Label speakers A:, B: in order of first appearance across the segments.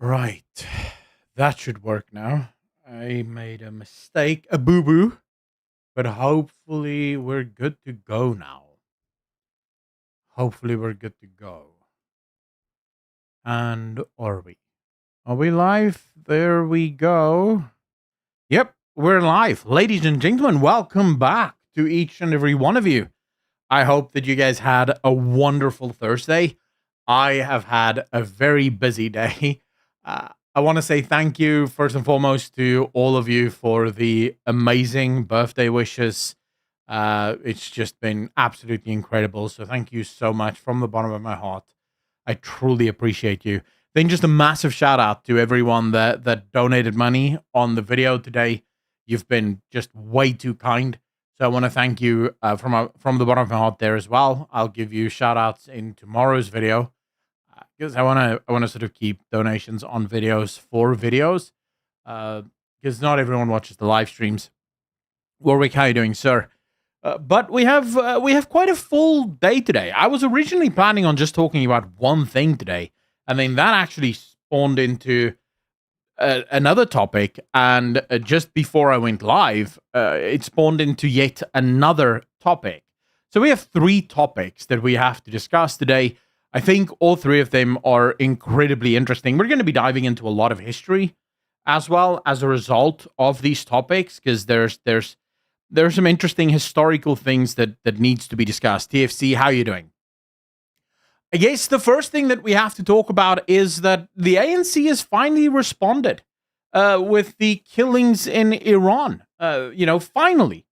A: Right. That should work now. I made a mistake, a boo boo, but hopefully we're good to go now. Hopefully we're good to go. And are we? Are we live? There we go. Yep, we're live. Ladies and gentlemen, welcome back to each and every one of you. I hope that you guys had a wonderful Thursday. I have had a very busy day. I want to say thank you, first and foremost, to all of you for the amazing birthday wishes. It's just been absolutely incredible. So thank you so much from the bottom of my heart. I truly appreciate you. Then just a massive shout out to everyone that donated money on the video today. You've been just way too kind. So I want to thank you from the bottom of my heart there as well. I'll give you shout outs in tomorrow's video because I want to sort of keep donations on videos for videos because not everyone watches the live streams. Warwick, how you doing, sir? But we have quite a full day today. I was originally planning on just talking about one thing today, and then that actually spawned into another topic. And just before I went live, it spawned into yet another topic. So we have three topics that we have to discuss today. I think all three of them are incredibly interesting. We're going to be diving into a lot of history as well as a result of these topics, because there's some interesting historical things that needs to be discussed. TFC, how are you doing? I guess the first thing that we have to talk about is that the ANC has finally responded with the killings in Iran. Finally.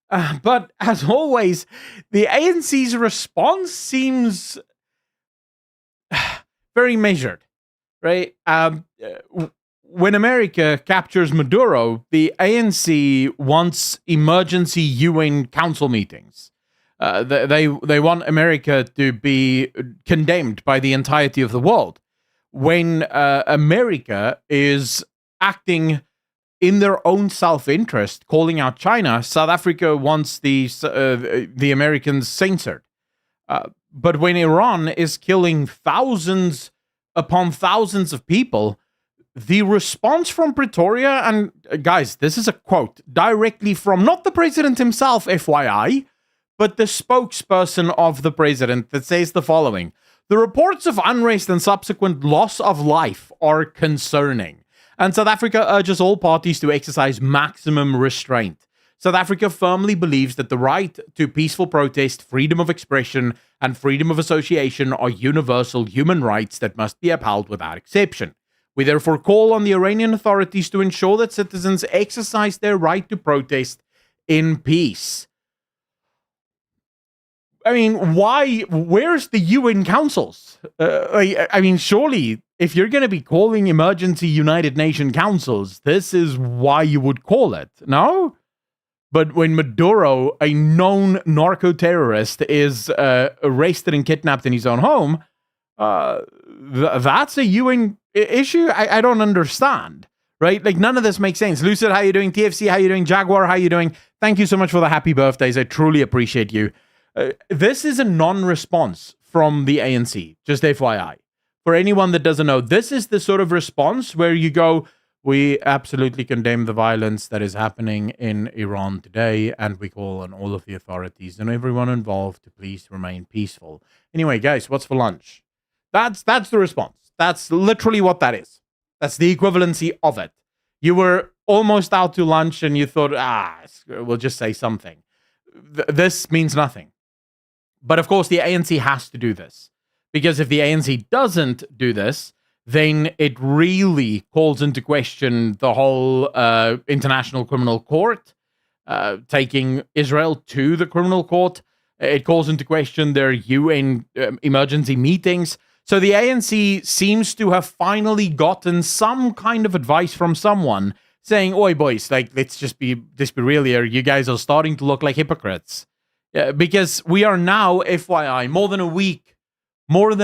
A: But as always, the ANC's response seems very measured, right? When America captures Maduro, the ANC wants emergency UN Council meetings. They want America to be condemned by the entirety of the world. When America is acting in their own self-interest, calling out China, South Africa wants the Americans censored. But when Iran is killing thousands upon thousands of people, the response from Pretoria, and guys, this is a quote directly from not the president himself, FYI, but the spokesperson of the president, that says the following: "The reports of unrest and subsequent loss of life are concerning, and South Africa urges all parties to exercise maximum restraint. South Africa firmly believes that the right to peaceful protest, freedom of expression, and freedom of association are universal human rights that must be upheld without exception. We therefore call on the Iranian authorities to ensure that citizens exercise their right to protest in peace." I mean, why? Where's the UN councils? Surely, if you're going to be calling emergency United Nations councils, this is why you would call it, no? But when Maduro, a known narco-terrorist, is arrested and kidnapped in his own home, that's a UN issue? I don't understand, right? Like, none of this makes sense. Lucid, how you doing? TFC, how you doing? Jaguar, how you doing? Thank you so much for the happy birthdays. I truly appreciate you. This is a non-response from the ANC, just FYI. For anyone that doesn't know, this is the sort of response where you go, we absolutely condemn the violence that is happening in Iran today, and we call on all of the authorities and everyone involved to please remain peaceful. Anyway, guys, what's for lunch? That's the response. That's literally what that is. That's the equivalency of it. You were almost out to lunch and you thought, we'll just say something. This means nothing. But of course, the ANC has to do this, because if the ANC doesn't do this, then it really calls into question the whole International Criminal Court, taking Israel to the criminal court. It calls into question their UN emergency meetings. So the ANC seems to have finally gotten some kind of advice from someone saying, "Oi, boys, like, let's be real here. You guys are starting to look like hypocrites." Because we are now, FYI, more than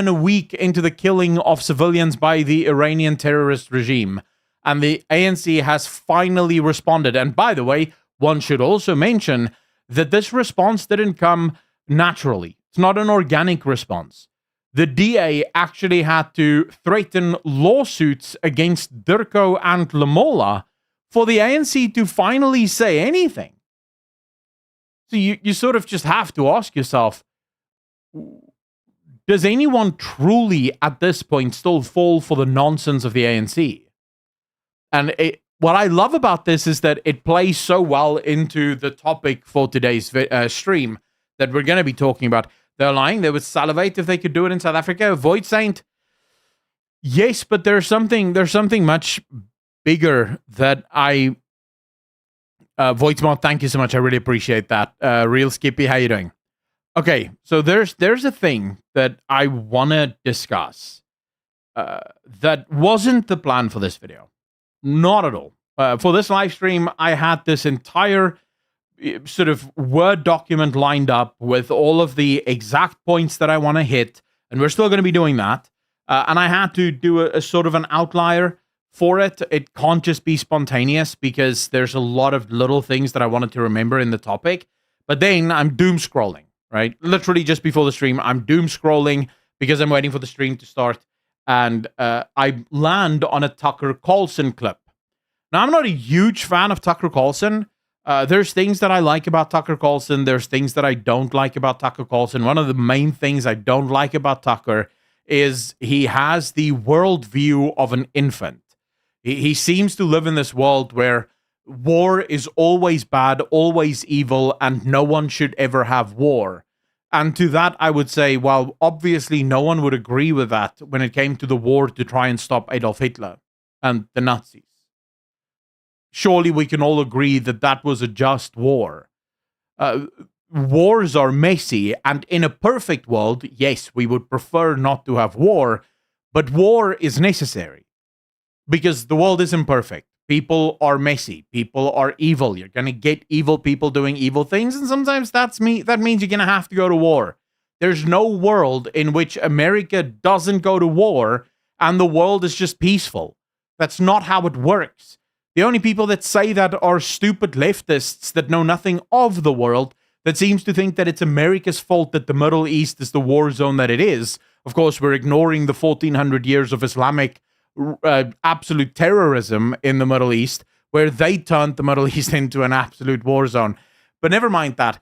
A: a week into the killing of civilians by the Iranian terrorist regime. And the ANC has finally responded. And by the way, one should also mention that this response didn't come naturally. It's not an organic response. the DA actually had to threaten lawsuits against Durko and Lamola for the ANC to finally say anything. So you sort of just have to ask yourself, does anyone truly at this point still fall for the nonsense of the ANC? And what I love about this is that it plays so well into the topic for today's stream that we're going to be talking about. They're lying. They would salivate if they could do it in South Africa. Void Saint. Yes, but there's something much bigger that I... Void Smart, thank you so much. I really appreciate that. Real Skippy, how you doing? Okay, so there's a thing that I want to discuss that wasn't the plan for this video. Not at all. For this live stream, I had this entire sort of Word document lined up with all of the exact points that I want to hit, and we're still going to be doing that. And I had to do a sort of an outlier for it. It can't just be spontaneous because there's a lot of little things that I wanted to remember in the topic. But then I'm doom scrolling, right? Literally just before the stream, I'm doom scrolling because I'm waiting for the stream to start. And I land on a Tucker Carlson clip. Now, I'm not a huge fan of Tucker Carlson. There's things that I like about Tucker Carlson. There's things that I don't like about Tucker Carlson. One of the main things I don't like about Tucker is he has the worldview of an infant. He seems to live in this world where war is always bad, always evil, and no one should ever have war. And to that, I would say, well, obviously no one would agree with that when it came to the war to try and stop Adolf Hitler and the Nazis. Surely we can all agree that that was a just war. Wars are messy, and in a perfect world, yes, we would prefer not to have war, but war is necessary because the world isn't perfect. People are messy. People are evil. You're going to get evil people doing evil things, and sometimes that means you're going to have to go to war. There's no world in which America doesn't go to war and the world is just peaceful. That's not how it works. The only people that say that are stupid leftists that know nothing of the world, that seems to think that it's America's fault that the Middle East is the war zone that it is. Of course, we're ignoring the 1400 years of Islamic absolute terrorism in the Middle East, where they turned the Middle East into an absolute war zone. But never mind that.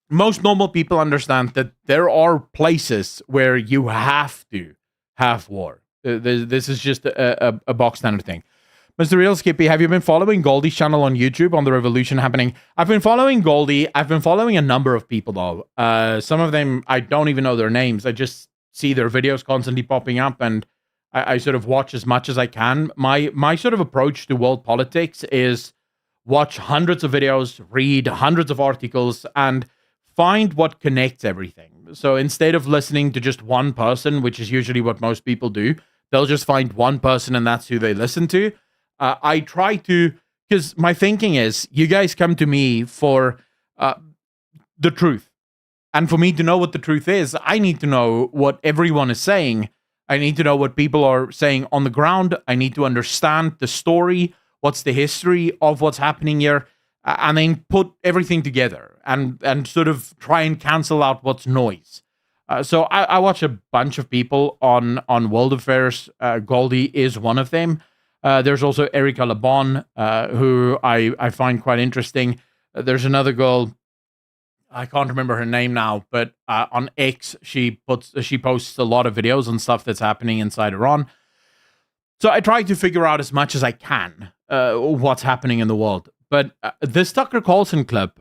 A: Most normal people understand that there are places where you have to have war. This is just a box standard thing. Mr. Real Skippy, have you been following Goldie's channel on YouTube on the revolution happening? I've been following Goldie. I've been following a number of people, though. Some of them, I don't even know their names. I just see their videos constantly popping up, and I sort of watch as much as I can. My sort of approach to world politics is watch hundreds of videos, read hundreds of articles, and find what connects everything. So instead of listening to just one person, which is usually what most people do, they'll just find one person and that's who they listen to. I try to, because my thinking is, you guys come to me for the truth. And for me to know what the truth is, I need to know what everyone is saying. I need to know what people are saying on the ground. I need to understand the story, what's the history of what's happening here, and then put everything together and sort of try and cancel out what's noise. So I watch a bunch of people on World Affairs. Goldie is one of them. There's also Erica LeBon, who I find quite interesting. There's another girl, I can't remember her name now, but on X, she posts a lot of videos on stuff that's happening inside Iran. So I try to figure out as much as I can what's happening in the world. But this Tucker Carlson clip,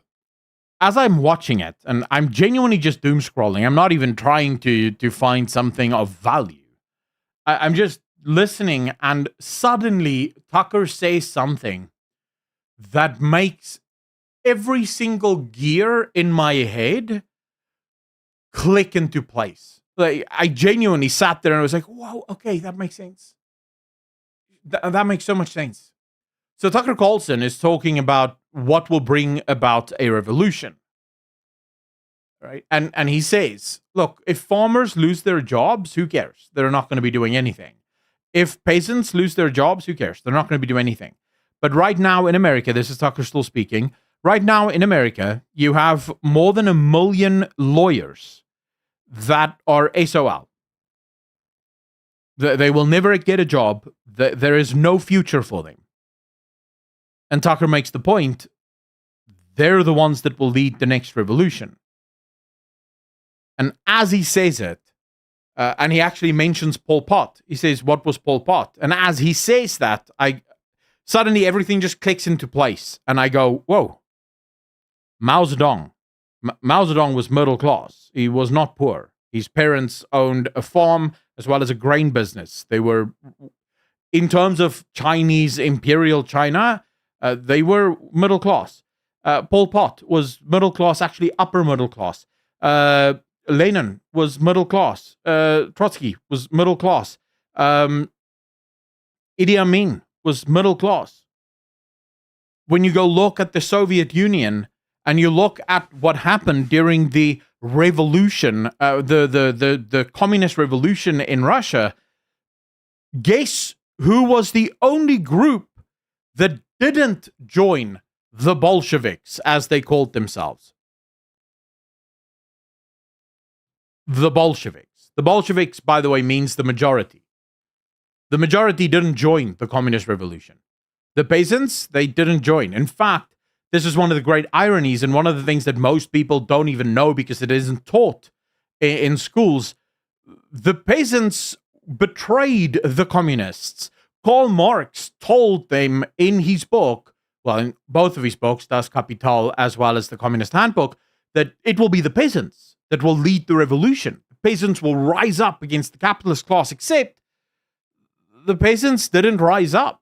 A: as I'm watching it, and I'm genuinely just doom scrolling, I'm not even trying to find something of value. I'm just listening, and suddenly Tucker says something that makes every single gear in my head click into place. Like, I genuinely sat there and I was like, wow, okay, that makes sense. That makes so much sense. So Tucker Carlson is talking about what will bring about a revolution. Right? And he says, look, if farmers lose their jobs, who cares? They're not going to be doing anything. If peasants lose their jobs, who cares? They're not going to be doing anything. But right now in America, this is Tucker still speaking, right now in America, you have more than 1 million lawyers that are SOL. They will never get a job. There is no future for them. And Tucker makes the point, they're the ones that will lead the next revolution. And as he says it, and he actually mentions Pol Pot. He says, what was Pol Pot? And as he says that, suddenly everything just clicks into place. And I go, whoa, Mao Zedong. Mao Zedong was middle class. He was not poor. His parents owned a farm as well as a grain business. They were, in terms of Chinese imperial China, they were middle class. Pol Pot was middle class, actually upper middle class. Lenin was middle class. Trotsky was middle class. Idi Amin was middle class. When you go look at the Soviet Union and you look at what happened during the revolution, the communist revolution in Russia, guess who was the only group that didn't join the Bolsheviks, as they called themselves? The Bolsheviks. The Bolsheviks, by the way, means the majority. The majority didn't join the communist revolution. The peasants, they didn't join. In fact, this is one of the great ironies and one of the things that most people don't even know because it isn't taught in schools. The peasants betrayed the communists. Karl Marx told them in his book, well, in both of his books, Das Kapital as well as the Communist Handbook, that it will be the peasants that will lead the revolution. The peasants will rise up against the capitalist class, except the peasants didn't rise up.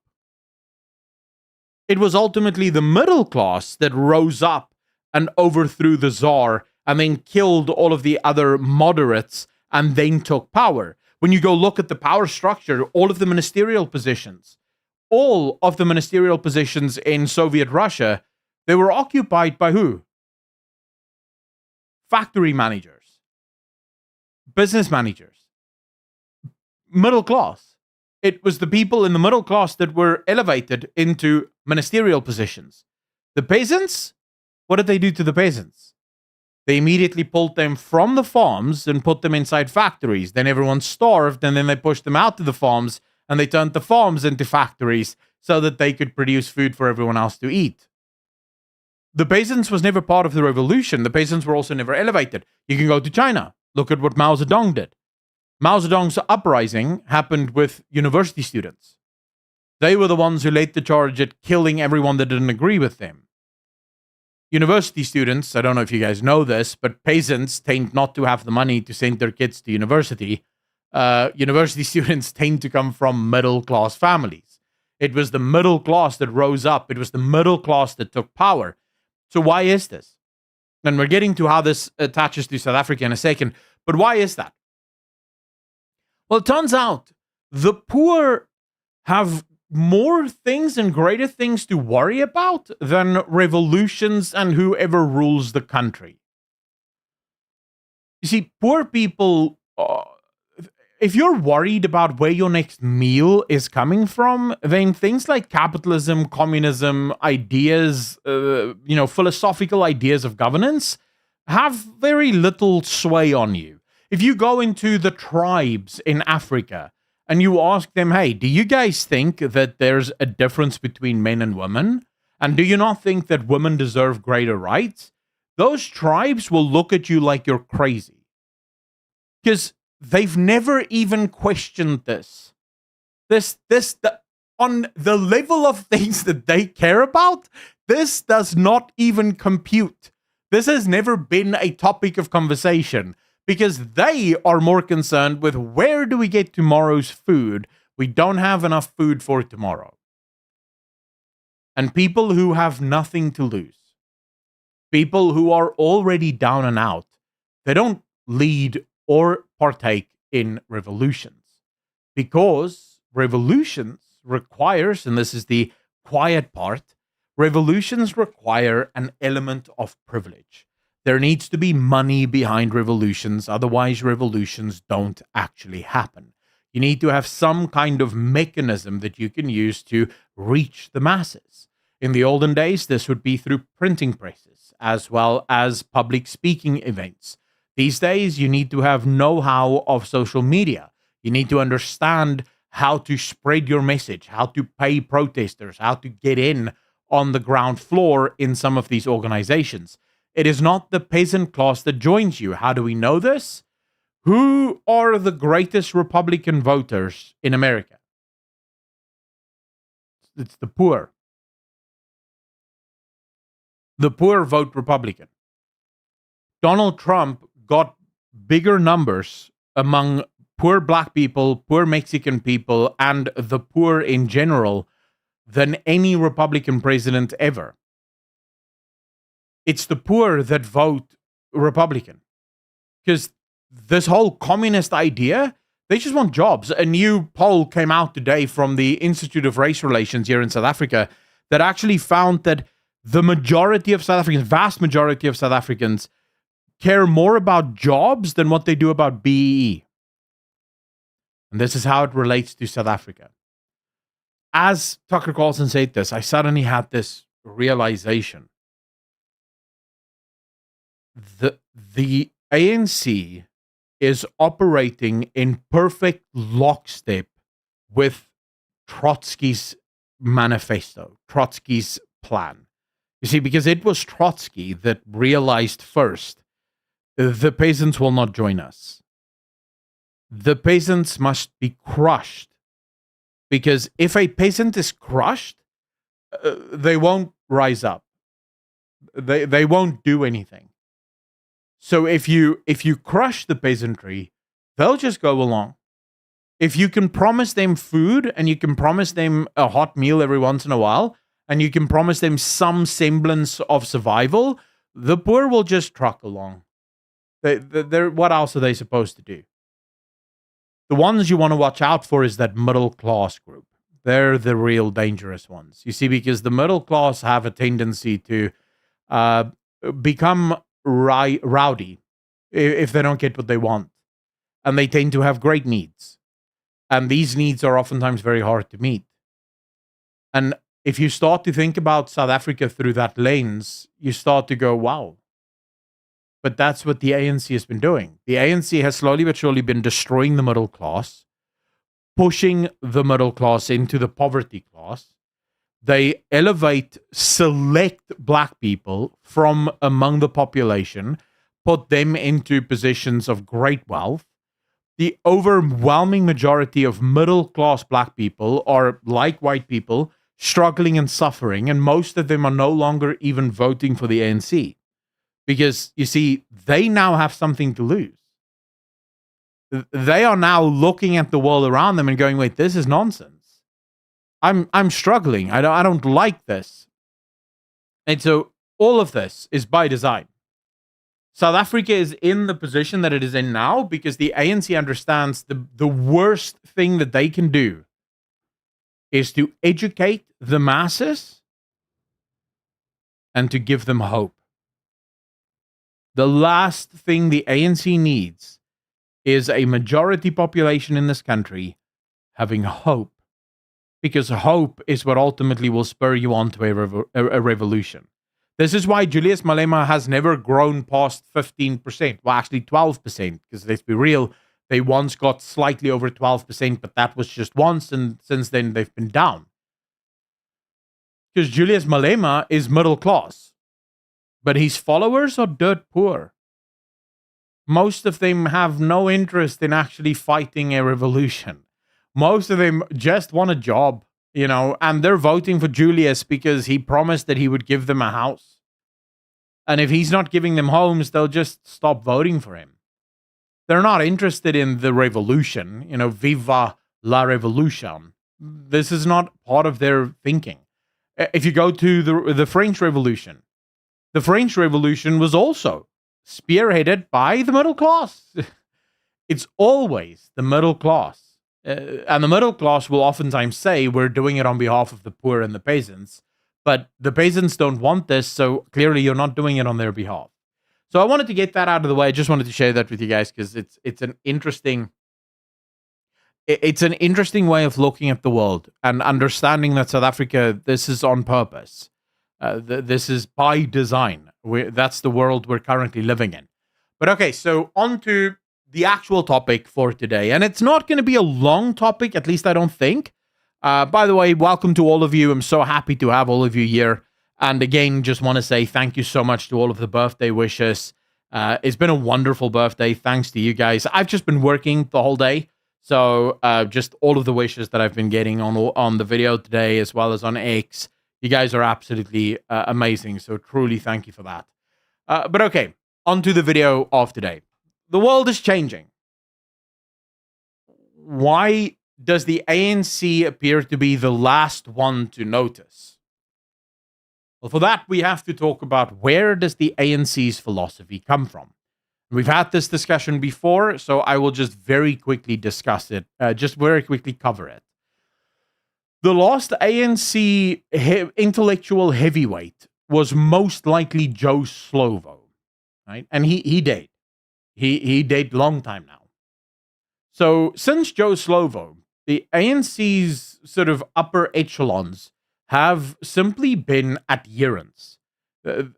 A: It was ultimately the middle class that rose up and overthrew the Tsar and then killed all of the other moderates and then took power. When you go look at the power structure, all of the ministerial positions in Soviet Russia, they were occupied by who? Factory managers, business managers, middle class. It was the people in the middle class that were elevated into ministerial positions. The peasants, what did they do to the peasants? They immediately pulled them from the farms and put them inside factories. Then everyone starved, and then they pushed them out to the farms, and they turned the farms into factories so that they could produce food for everyone else to eat. The peasants was never part of the revolution. The peasants were also never elevated. You can go to China. Look at what Mao Zedong did. Mao Zedong's uprising happened with university students. They were the ones who led the charge at killing everyone that didn't agree with them. University students, I don't know if you guys know this, but peasants tend not to have the money to send their kids to university. University students tend to come from middle-class families. It was the middle class that rose up. It was the middle class that took power. So why is this? And we're getting to how this attaches to South Africa in a second, but why is that? Well, it turns out the poor have more things and greater things to worry about than revolutions and whoever rules the country. You see, poor people, if you're worried about where your next meal is coming from, then things like capitalism, communism, ideas, philosophical ideas of governance have very little sway on you. If you go into the tribes in Africa and you ask them, hey, do you guys think that there's a difference between men and women? And do you not think that women deserve greater rights? Those tribes will look at you like you're crazy. Because they've never even questioned this. On the level of things that they care about, this does not even compute. This has never been a topic of conversation. Because they are more concerned with where do we get tomorrow's food? We don't have enough food for tomorrow. And people who have nothing to lose, people who are already down and out, they don't lead or partake in revolutions. Because revolutions requires, and this is the quiet part, revolutions require an element of privilege. There needs to be money behind revolutions, otherwise revolutions don't actually happen. You need to have some kind of mechanism that you can use to reach the masses. In the olden days, this would be through printing presses, as well as public speaking events. These days, you need to have know-how of social media. You need to understand how to spread your message, how to pay protesters, how to get in on the ground floor in some of these organizations. It is not the peasant class that joins you. How do we know this? Who are the greatest Republican voters in America? It's the poor. The poor vote Republican. Donald Trump got bigger numbers among poor black people, poor Mexican people, and the poor in general than any Republican president ever. It's the poor that vote Republican. Because this whole communist idea, they just want jobs. A new poll came out today from the Institute of Race Relations here in South Africa that actually found that the majority of South Africans, vast majority of South Africans, care more about jobs than what they do about BEE. And this is how it relates to South Africa. As Tucker Carlson said this, I suddenly had this realization. The ANC is operating in perfect lockstep with Trotsky's manifesto, Trotsky's plan. You see, because it was Trotsky that realized first, the peasants will not join us. The peasants must be crushed. Because if a peasant is crushed, they won't rise up. They won't do anything. So if you crush the peasantry, they'll just go along. If you can promise them food and you can promise them a hot meal every once in a while, and you can promise them some semblance of survival, the poor will just truck along. They're what else are they supposed to do? The ones you want to watch out for is that middle class group. They're the real dangerous ones. You see, because the middle class have a tendency to become rowdy if they don't get what they want. And they tend to have great needs. And these needs are oftentimes very hard to meet. And if you start to think about South Africa through that lens, you start to go, wow. But that's what the ANC has been doing. The ANC has slowly but surely been destroying the middle class, pushing the middle class into the poverty class. They elevate select black people from among the population, put them into positions of great wealth. The overwhelming majority of middle class black people are like white people, struggling and suffering, and most of them are no longer even voting for the ANC. Because, you see, they now have something to lose. They are now looking at the world around them and going, wait, this is nonsense. I'm struggling. I don't like this. And so all of this is by design. South Africa is in the position that it is in now because the ANC understands the worst thing that they can do is to educate the masses and to give them hope. The last thing the ANC needs is a majority population in this country having hope, because hope is what ultimately will spur you on to a revolution. This is why Julius Malema has never grown past 15%. Well, actually 12%, because let's be real, they once got slightly over 12%, but that was just once, and since then they've been down. Because Julius Malema is middle class, but his followers are dirt poor. Most of them have no interest in actually fighting a revolution. Most of them just want a job, and they're voting for Julius because he promised that he would give them a house. And if he's not giving them homes, they'll just stop voting for him. They're not interested in the revolution, viva la revolution. This is not part of their thinking. If you go to the French Revolution, the French Revolution was also spearheaded by the middle class. It's always the middle class. And the middle class will oftentimes say, we're doing it on behalf of the poor and the peasants. But the peasants don't want this, so clearly you're not doing it on their behalf. So I wanted to get that out of the way. I just wanted to share that with you guys because it's an interesting way of looking at the world and understanding that South Africa, this is on purpose. This is by design. That's the world we're currently living in. But okay, so on to the actual topic for today. And it's not going to be a long topic, at least I don't think. By the way, welcome to all of you. I'm so happy to have all of you here. And again, just want to say thank you so much to all of the birthday wishes. It's been a wonderful birthday. Thanks to you guys. I've just been working the whole day. So just all of the wishes that I've been getting on the video today, as well as on X. You guys are absolutely amazing. So truly thank you for that. But okay, on to the video of today. The world is changing. Why does the ANC appear to be the last one to notice? Well, for that, we have to talk about where does the ANC's philosophy come from? We've had this discussion before, so I will just very quickly discuss it, just very quickly cover it. The last ANC intellectual heavyweight was most likely Joe Slovo, right? And he died. He died long time now. So since Joe Slovo, the ANC's sort of upper echelons have simply been adherents.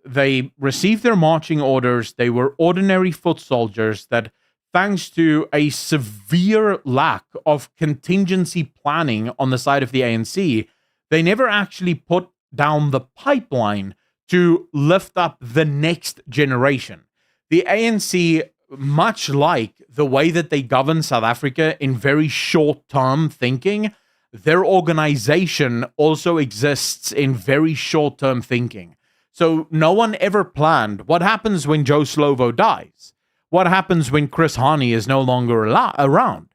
A: They received their marching orders. They were ordinary foot soldiers that, thanks to a severe lack of contingency planning on the side of the ANC, they never actually put down the pipeline to lift up the next generation. The ANC, much like the way that they govern South Africa in very short-term thinking, their organization also exists in very short-term thinking. So no one ever planned what happens when Joe Slovo dies. What happens when Chris Hani is no longer around?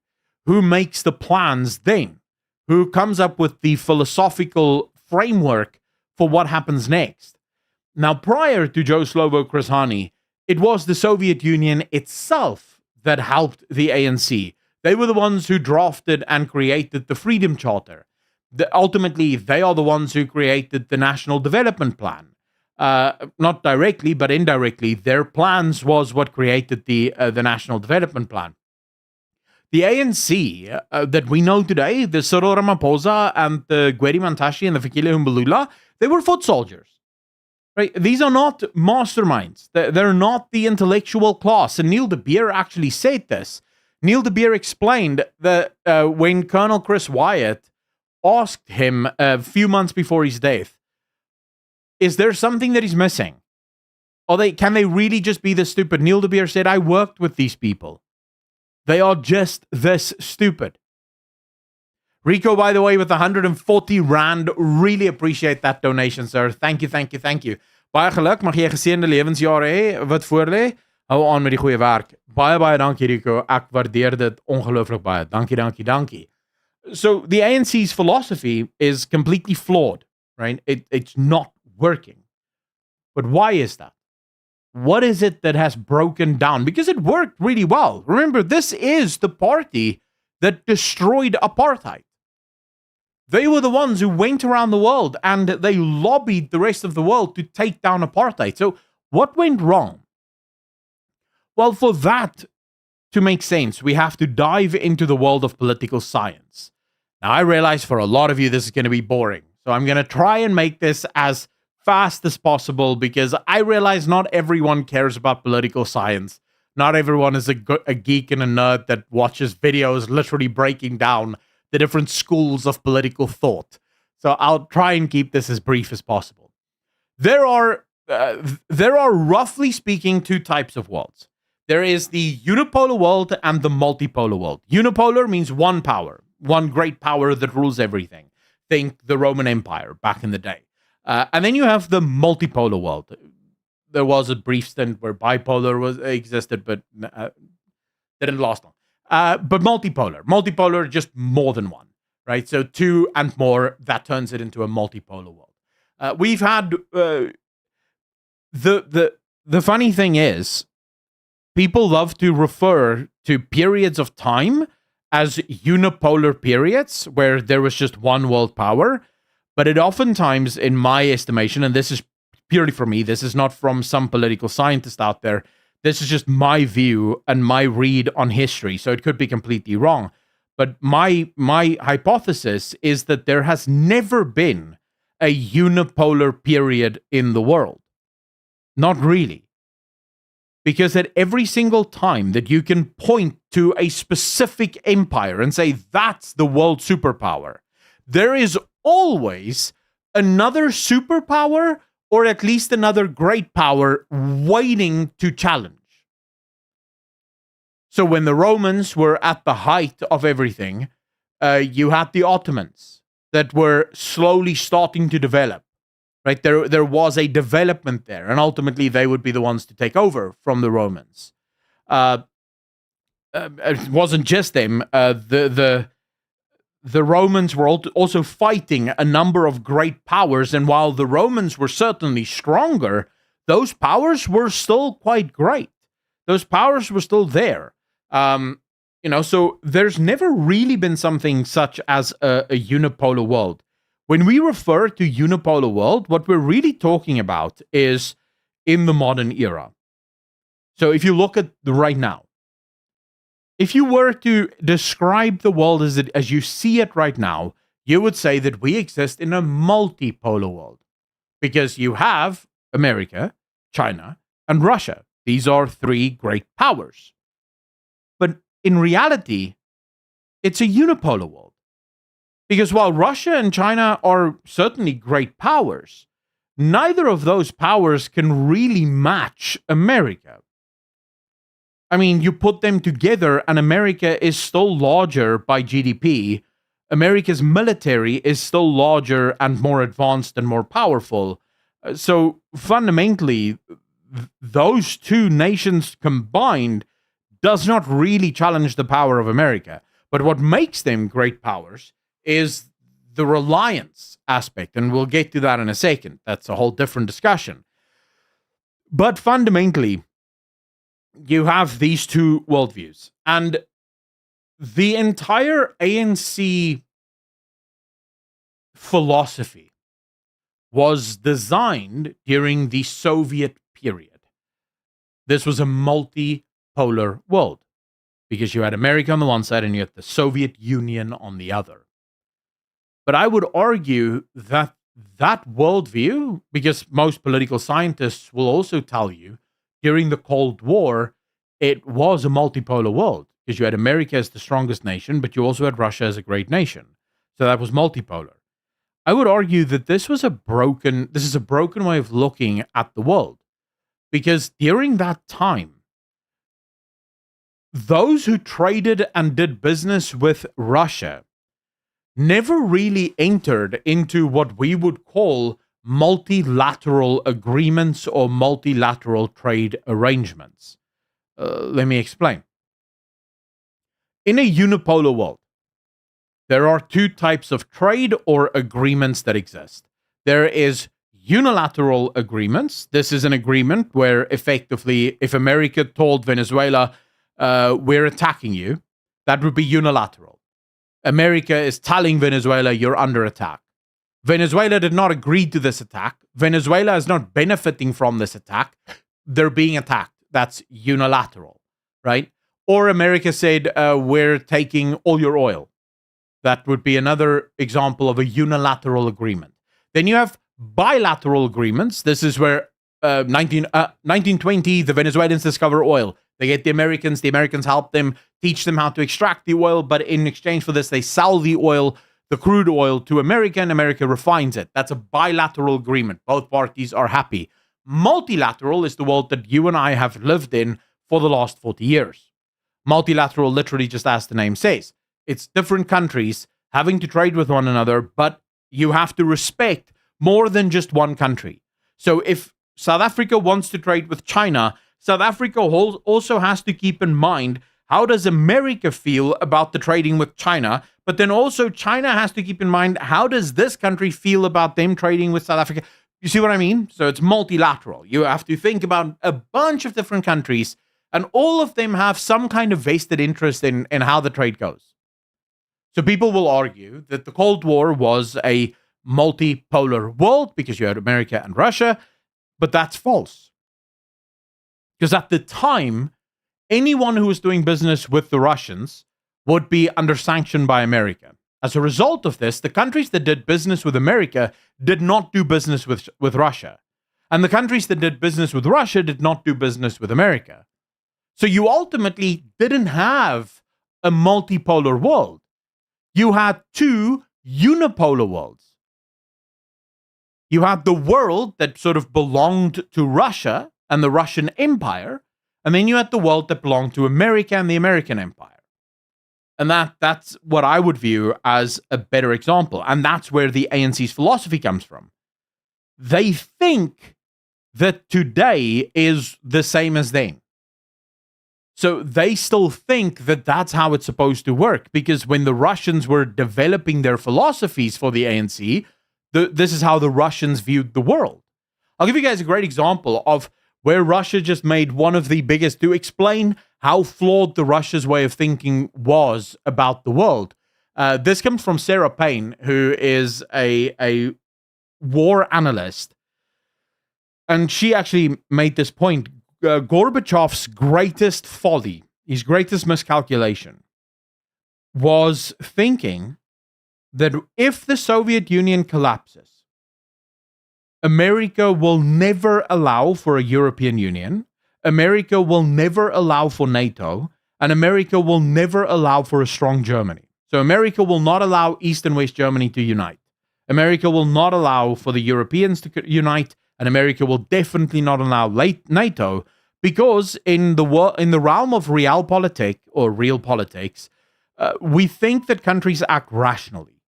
A: Who makes the plans then? Who comes up with the philosophical framework for what happens next? Now, prior to Joe Slovo, Chris Hani, it was the Soviet Union itself that helped the ANC. They were the ones who drafted and created the Freedom Charter. Ultimately, they are the ones who created the National Development Plan. Not directly, but indirectly, their plans was what created the National Development Plan. The ANC that we know today, the Cyril Ramaphosa and the Gwedi Mantashe and the Fikile Mbalula, they were foot soldiers. Right? These are not masterminds. They're not the intellectual class. And Neil de Beer actually said this. Neil de Beer explained that when Colonel Chris Wyatt asked him a few months before his death, is there something that he's missing? Can they really just be this stupid? Neil de Beer said, I worked with these people. They are just this stupid. Rico, by the way, with 140 Rand. Really appreciate that donation, sir. Thank you, thank you, thank you. Baie geluk, mag jy geseënde lewensjare hê wat voorlê. Hou aan met die goeie werk. Baie, baie dankie, Rico. Ek waardeer dit ongelooflik baie. Dankie, dankie, dankie. So the ANC's philosophy is completely flawed, right? It's not working. But why is that? What is it that has broken down? Because it worked really well. Remember, this is the party that destroyed apartheid. They were the ones who went around the world and they lobbied the rest of the world to take down apartheid. So what went wrong? Well, for that to make sense, we have to dive into the world of political science. Now, I realize for a lot of you, this is going to be boring. So I'm going to try and make this as fast as possible because I realize not everyone cares about political science. Not everyone is a geek and a nerd that watches videos literally breaking down the different schools of political thought. So I'll try and keep this as brief as possible. There are roughly speaking two types of worlds. There is the unipolar world and the multipolar world. Unipolar means one power, one great power that rules everything. Think the Roman Empire back in the day. And then you have the multipolar world. There was a brief stint where bipolar existed, but didn't last long. But multipolar, just more than one, right? So two and more, that turns it into a multipolar world. We've had the funny thing is, people love to refer to periods of time as unipolar periods where there was just one world power. But it oftentimes, in my estimation, and this is purely from me, this is not from some political scientist out there, this is just my view and my read on history, so it could be completely wrong. But my hypothesis is that there has never been a unipolar period in the world. Not really. Because at every single time that you can point to a specific empire and say that's the world superpower, there is always another superpower or at least another great power waiting to challenge. So when the Romans were at the height of everything, you had the Ottomans that were slowly starting to develop. Right, there was a development there, and ultimately they would be the ones to take over from the Romans. It wasn't just them. The Romans were also fighting a number of great powers, and while the Romans were certainly stronger, those powers were still quite great. Those powers were still there. So there's never really been something such as a unipolar world. When we refer to unipolar world, what we're really talking about is in the modern era. So if you look at right now, if you were to describe the world as you see it right now, you would say that we exist in a multipolar world because you have America, China, and Russia. These are three great powers. But in reality, it's a unipolar world. Because while Russia and China are certainly great powers, neither of those powers can really match America. I mean, you put them together and America is still larger by GDP. America's military is still larger and more advanced and more powerful. So fundamentally, those two nations combined does not really challenge the power of America. But what makes them great powers is the reliance aspect, and we'll get to that in a second. That's a whole different discussion. But fundamentally, you have these two worldviews, and the entire ANC philosophy was designed during the Soviet period. This was a multipolar world because you had America on the one side and you had the Soviet Union on the other. But I would argue that that worldview, because most political scientists will also tell you, during the Cold War, it was a multipolar world because you had America as the strongest nation, but you also had Russia as a great nation. So that was multipolar. I would argue that this is a broken way of looking at the world because during that time, those who traded and did business with Russia never really entered into what we would call multilateral agreements or multilateral trade arrangements. Let me explain. In a unipolar world, there are two types of trade or agreements that exist. There is unilateral agreements. This is an agreement where effectively, if America told Venezuela, we're attacking you, that would be unilateral. America is telling Venezuela, you're under attack. Venezuela did not agree to this attack. Venezuela is not benefiting from this attack. They're being attacked. That's unilateral, right? Or America said, we're taking all your oil. That would be another example of a unilateral agreement. Then you have bilateral agreements. This is where 1920, the Venezuelans discover oil. They get the Americans help them, teach them how to extract the oil, but in exchange for this, they sell the oil, the crude oil, to America, and America refines it. That's a bilateral agreement. Both parties are happy. Multilateral is the world that you and I have lived in for the last 40 years. Multilateral, literally just as the name says. It's different countries having to trade with one another, but you have to respect more than just one country. So if South Africa wants to trade with China, South Africa also has to keep in mind, how does America feel about the trading with China? But then also China has to keep in mind, how does this country feel about them trading with South Africa? You see what I mean? So it's multilateral. You have to think about a bunch of different countries, and all of them have some kind of vested interest in how the trade goes. So people will argue that the Cold War was a multipolar world because you had America and Russia, but that's false. Because at the time, anyone who was doing business with the Russians would be under sanction by America. As a result of this, the countries that did business with America did not do business with Russia. And the countries that did business with Russia did not do business with America. So you ultimately didn't have a multipolar world. You had two unipolar worlds. You had the world that sort of belonged to Russia and the Russian Empire, and then you had the world that belonged to America and the American Empire. And that's what I would view as a better example. And that's where the ANC's philosophy comes from. They think that today is the same as then. So they still think that that's how it's supposed to work, because when the Russians were developing their philosophies for the ANC, this is how the Russians viewed the world. I'll give you guys a great example of where Russia just made one of the biggest, to explain how flawed the Russia's way of thinking was about the world. This comes from Sarah Payne, who is a war analyst. And she actually made this point. Gorbachev's greatest folly, his greatest miscalculation, was thinking that if the Soviet Union collapses, America will never allow for a European Union, America will never allow for NATO, and America will never allow for a strong Germany. So America will not allow East and West Germany to unite. America will not allow for the Europeans to unite, and America will definitely not allow NATO, because in the realm of realpolitik or real politics, we think that countries act rationally,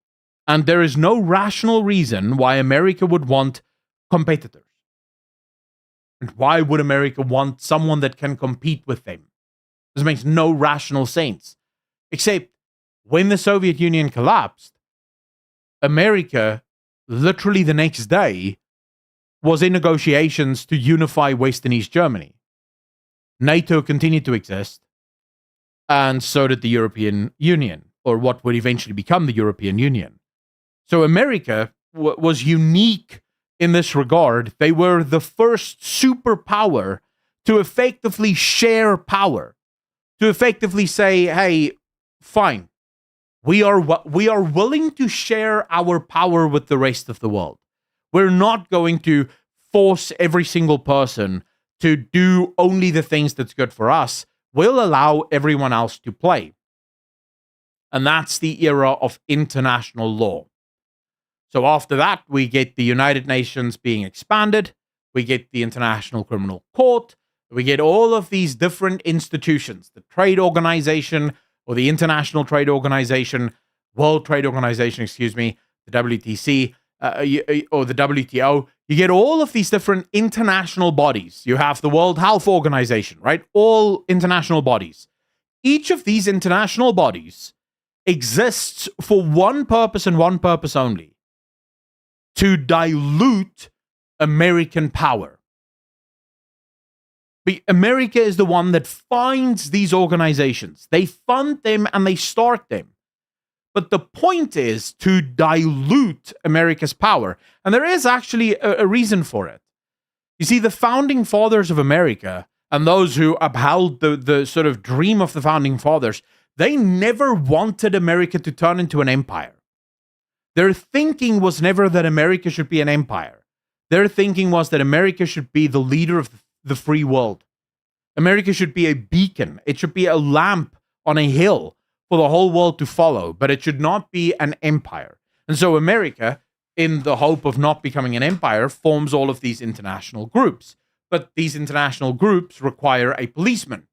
A: and there is no rational reason why America would want competitors. And why would America want someone that can compete with them? This makes no rational sense. Except when the Soviet Union collapsed, America, literally the next day, was in negotiations to unify West and East Germany. NATO continued to exist, and so did the European Union, or what would eventually become the European Union. So America was unique in this regard. They were the first superpower to effectively share power, to effectively say, hey, fine, we are willing to share our power with the rest of the world. We're not going to force every single person to do only the things that's good for us. We'll allow everyone else to play. And that's the era of international law. So after that, we get the United Nations being expanded. We get the International Criminal Court. We get all of these different institutions, the Trade Organization or the International Trade Organization, World Trade Organization, the WTC, or the WTO. You get all of these different international bodies. You have the World Health Organization, right? All international bodies. Each of these international bodies exists for one purpose and one purpose only: to dilute American power. America is the one that finds these organizations. They fund them and they start them. But the point is to dilute America's power. And there is actually a reason for it. You see, the founding fathers of America and those who upheld the sort of dream of the founding fathers, they never wanted America to turn into an empire. Their thinking was never that America should be an empire. Their thinking was that America should be the leader of the free world. America should be a beacon. It should be a lamp on a hill for the whole world to follow, but it should not be an empire. And so America, in the hope of not becoming an empire, forms all of these international groups. But these international groups require a policeman.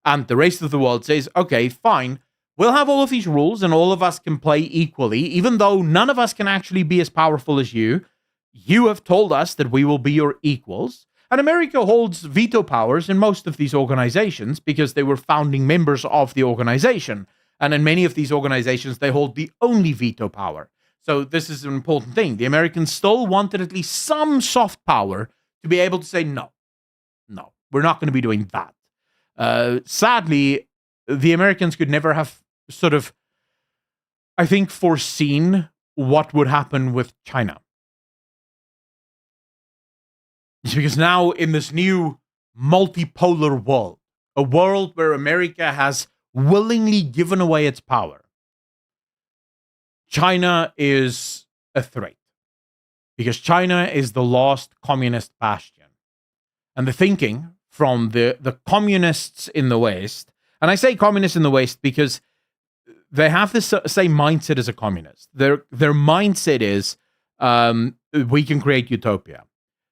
A: And the rest of the world says, okay, fine, we'll have all of these rules and all of us can play equally, even though none of us can actually be as powerful as you. You have told us that we will be your equals. And America holds veto powers in most of these organizations because they were founding members of the organization. And in many of these organizations, they hold the only veto power. So this is an important thing. The Americans still wanted at least some soft power to be able to say, no, we're not going to be doing that. Sadly, the Americans could never have sort of, I think, foreseen what would happen with China. It's because now in this new multipolar world, a world where America has willingly given away its power, China is a threat. Because China is the last communist bastion. and the thinking from the communists in the West. And I say communists in the West because they have this same mindset as a communist. Their mindset is we can create utopia.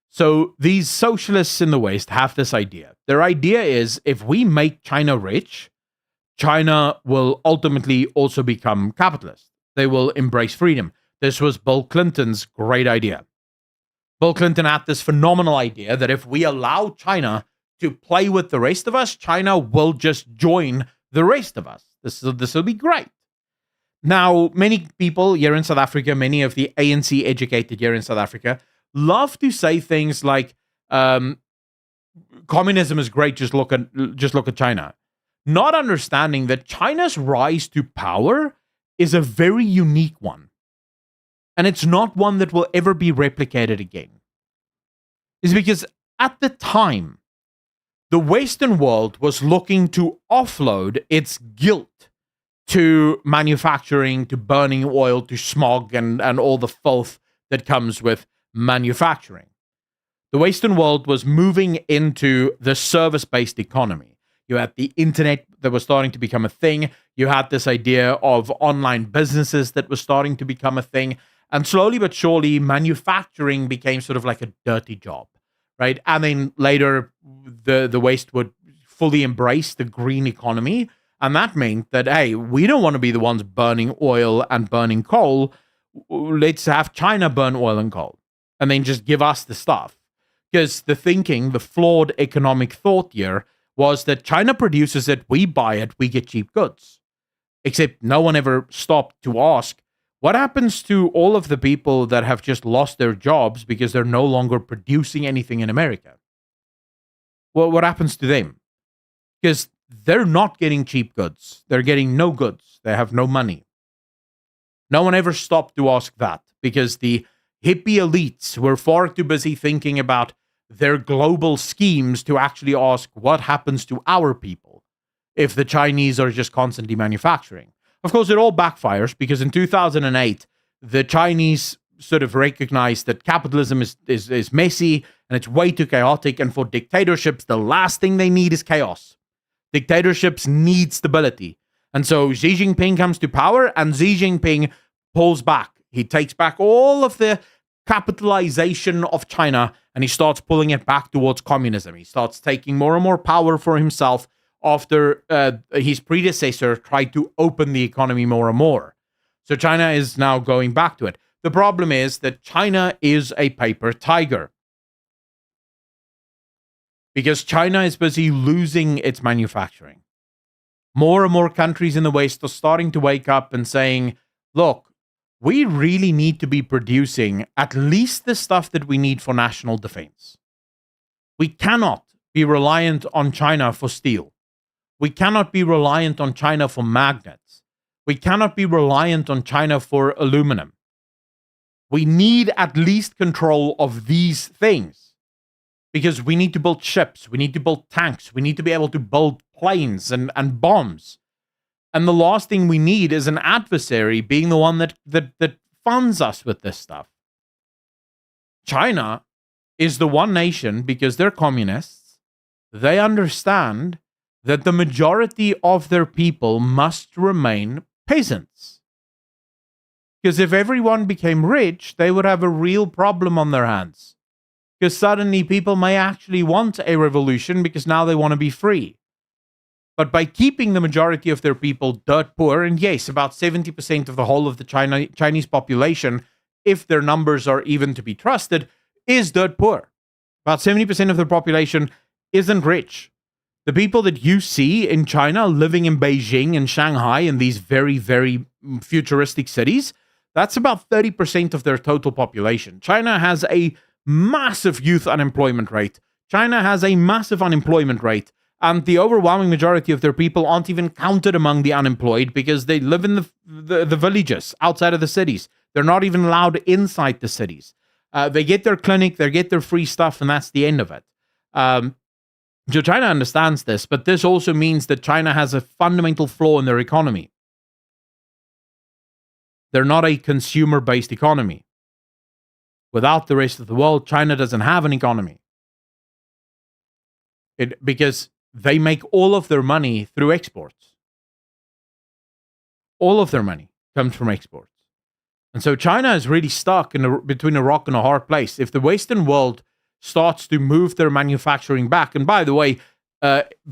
A: So these socialists in the West have this idea. Their idea is if we make China rich, China will ultimately also become capitalist. They will embrace freedom. This was Bill Clinton's great idea. Bill Clinton had this phenomenal idea that if we allow China to play with the rest of us, China will just join the rest of us. This will be great. Now, many people here in South Africa, many of the ANC educated here in South Africa, love to say things like, communism is great, just look at China. Not understanding that China's rise to power is a very unique one. And it's not one that will ever be replicated again. It's because at the time, the Western world was looking to offload its guilt to manufacturing, to burning oil, to smog, and all the filth that comes with manufacturing. The Western world was moving into the service-based economy. You had the internet that was starting to become a thing. You had this idea of online businesses that was starting to become a thing. And slowly but surely, manufacturing became sort of like a dirty job, right? And then later, the West would fully embrace the green economy. And that meant that, hey, we don't want to be the ones burning oil and burning coal. Let's have China burn oil and coal and then just give us the stuff. Because the thinking, the flawed economic thought here was that China produces it, we buy it, we get cheap goods. Except no one ever stopped to ask, what happens to all of the people that have just lost their jobs because they're no longer producing anything in America? Well, what happens to them? Because they're not getting cheap goods. They're getting no goods. They have no money. No one ever stopped to ask that because the hippie elites were far too busy thinking about their global schemes to actually ask what happens to our people if the Chinese are just constantly manufacturing. Of course, it all backfires because in 2008, the Chinese sort of recognized that capitalism is messy and it's way too chaotic. And for dictatorships, the last thing they need is chaos. Dictatorships need stability. And so Xi Jinping comes to power and Xi Jinping pulls back. He takes back all of the capitalization of China and he starts pulling it back towards communism. He starts taking more and more power for himself after his predecessor tried to open the economy more and more. So China is now going back to it. The problem is that China is a paper tiger. Because China is busy losing its manufacturing. More and more countries in the West are starting to wake up and saying, look, we really need to be producing at least the stuff that we need for national defense. We cannot be reliant on China for steel. We cannot be reliant on China for magnets. We cannot be reliant on China for aluminum. We need at least control of these things. Because we need to build ships, we need to build tanks, we need to be able to build planes and bombs. And the last thing we need is an adversary being the one that funds us with this stuff. China is the one nation, because they're communists, they understand that the majority of their people must remain peasants. Because if everyone became rich, they would have a real problem on their hands. Because suddenly people may actually want a revolution because now they want to be free. But by keeping the majority of their people dirt poor, and yes, about 70% of the whole of the Chinese population, if their numbers are even to be trusted, is dirt poor. About 70% of their population isn't rich. The people that you see in China living in Beijing and Shanghai and these very, very futuristic cities, that's about 30% of their total population. China has a massive youth unemployment rate. China has a massive unemployment rate, and the overwhelming majority of their people aren't even counted among the unemployed because they live in the villages outside of the cities. They're not even allowed inside the cities. They get their clinic, they get their free stuff, and that's the end of it. So China understands this, but this also means that China has a fundamental flaw in their economy. They're not a consumer-based economy. Without the rest of the world, China doesn't have an economy. because they make all of their money through exports. All of their money comes from exports. And so China is really stuck between a rock and a hard place. If the Western world starts to move their manufacturing back, and by the way,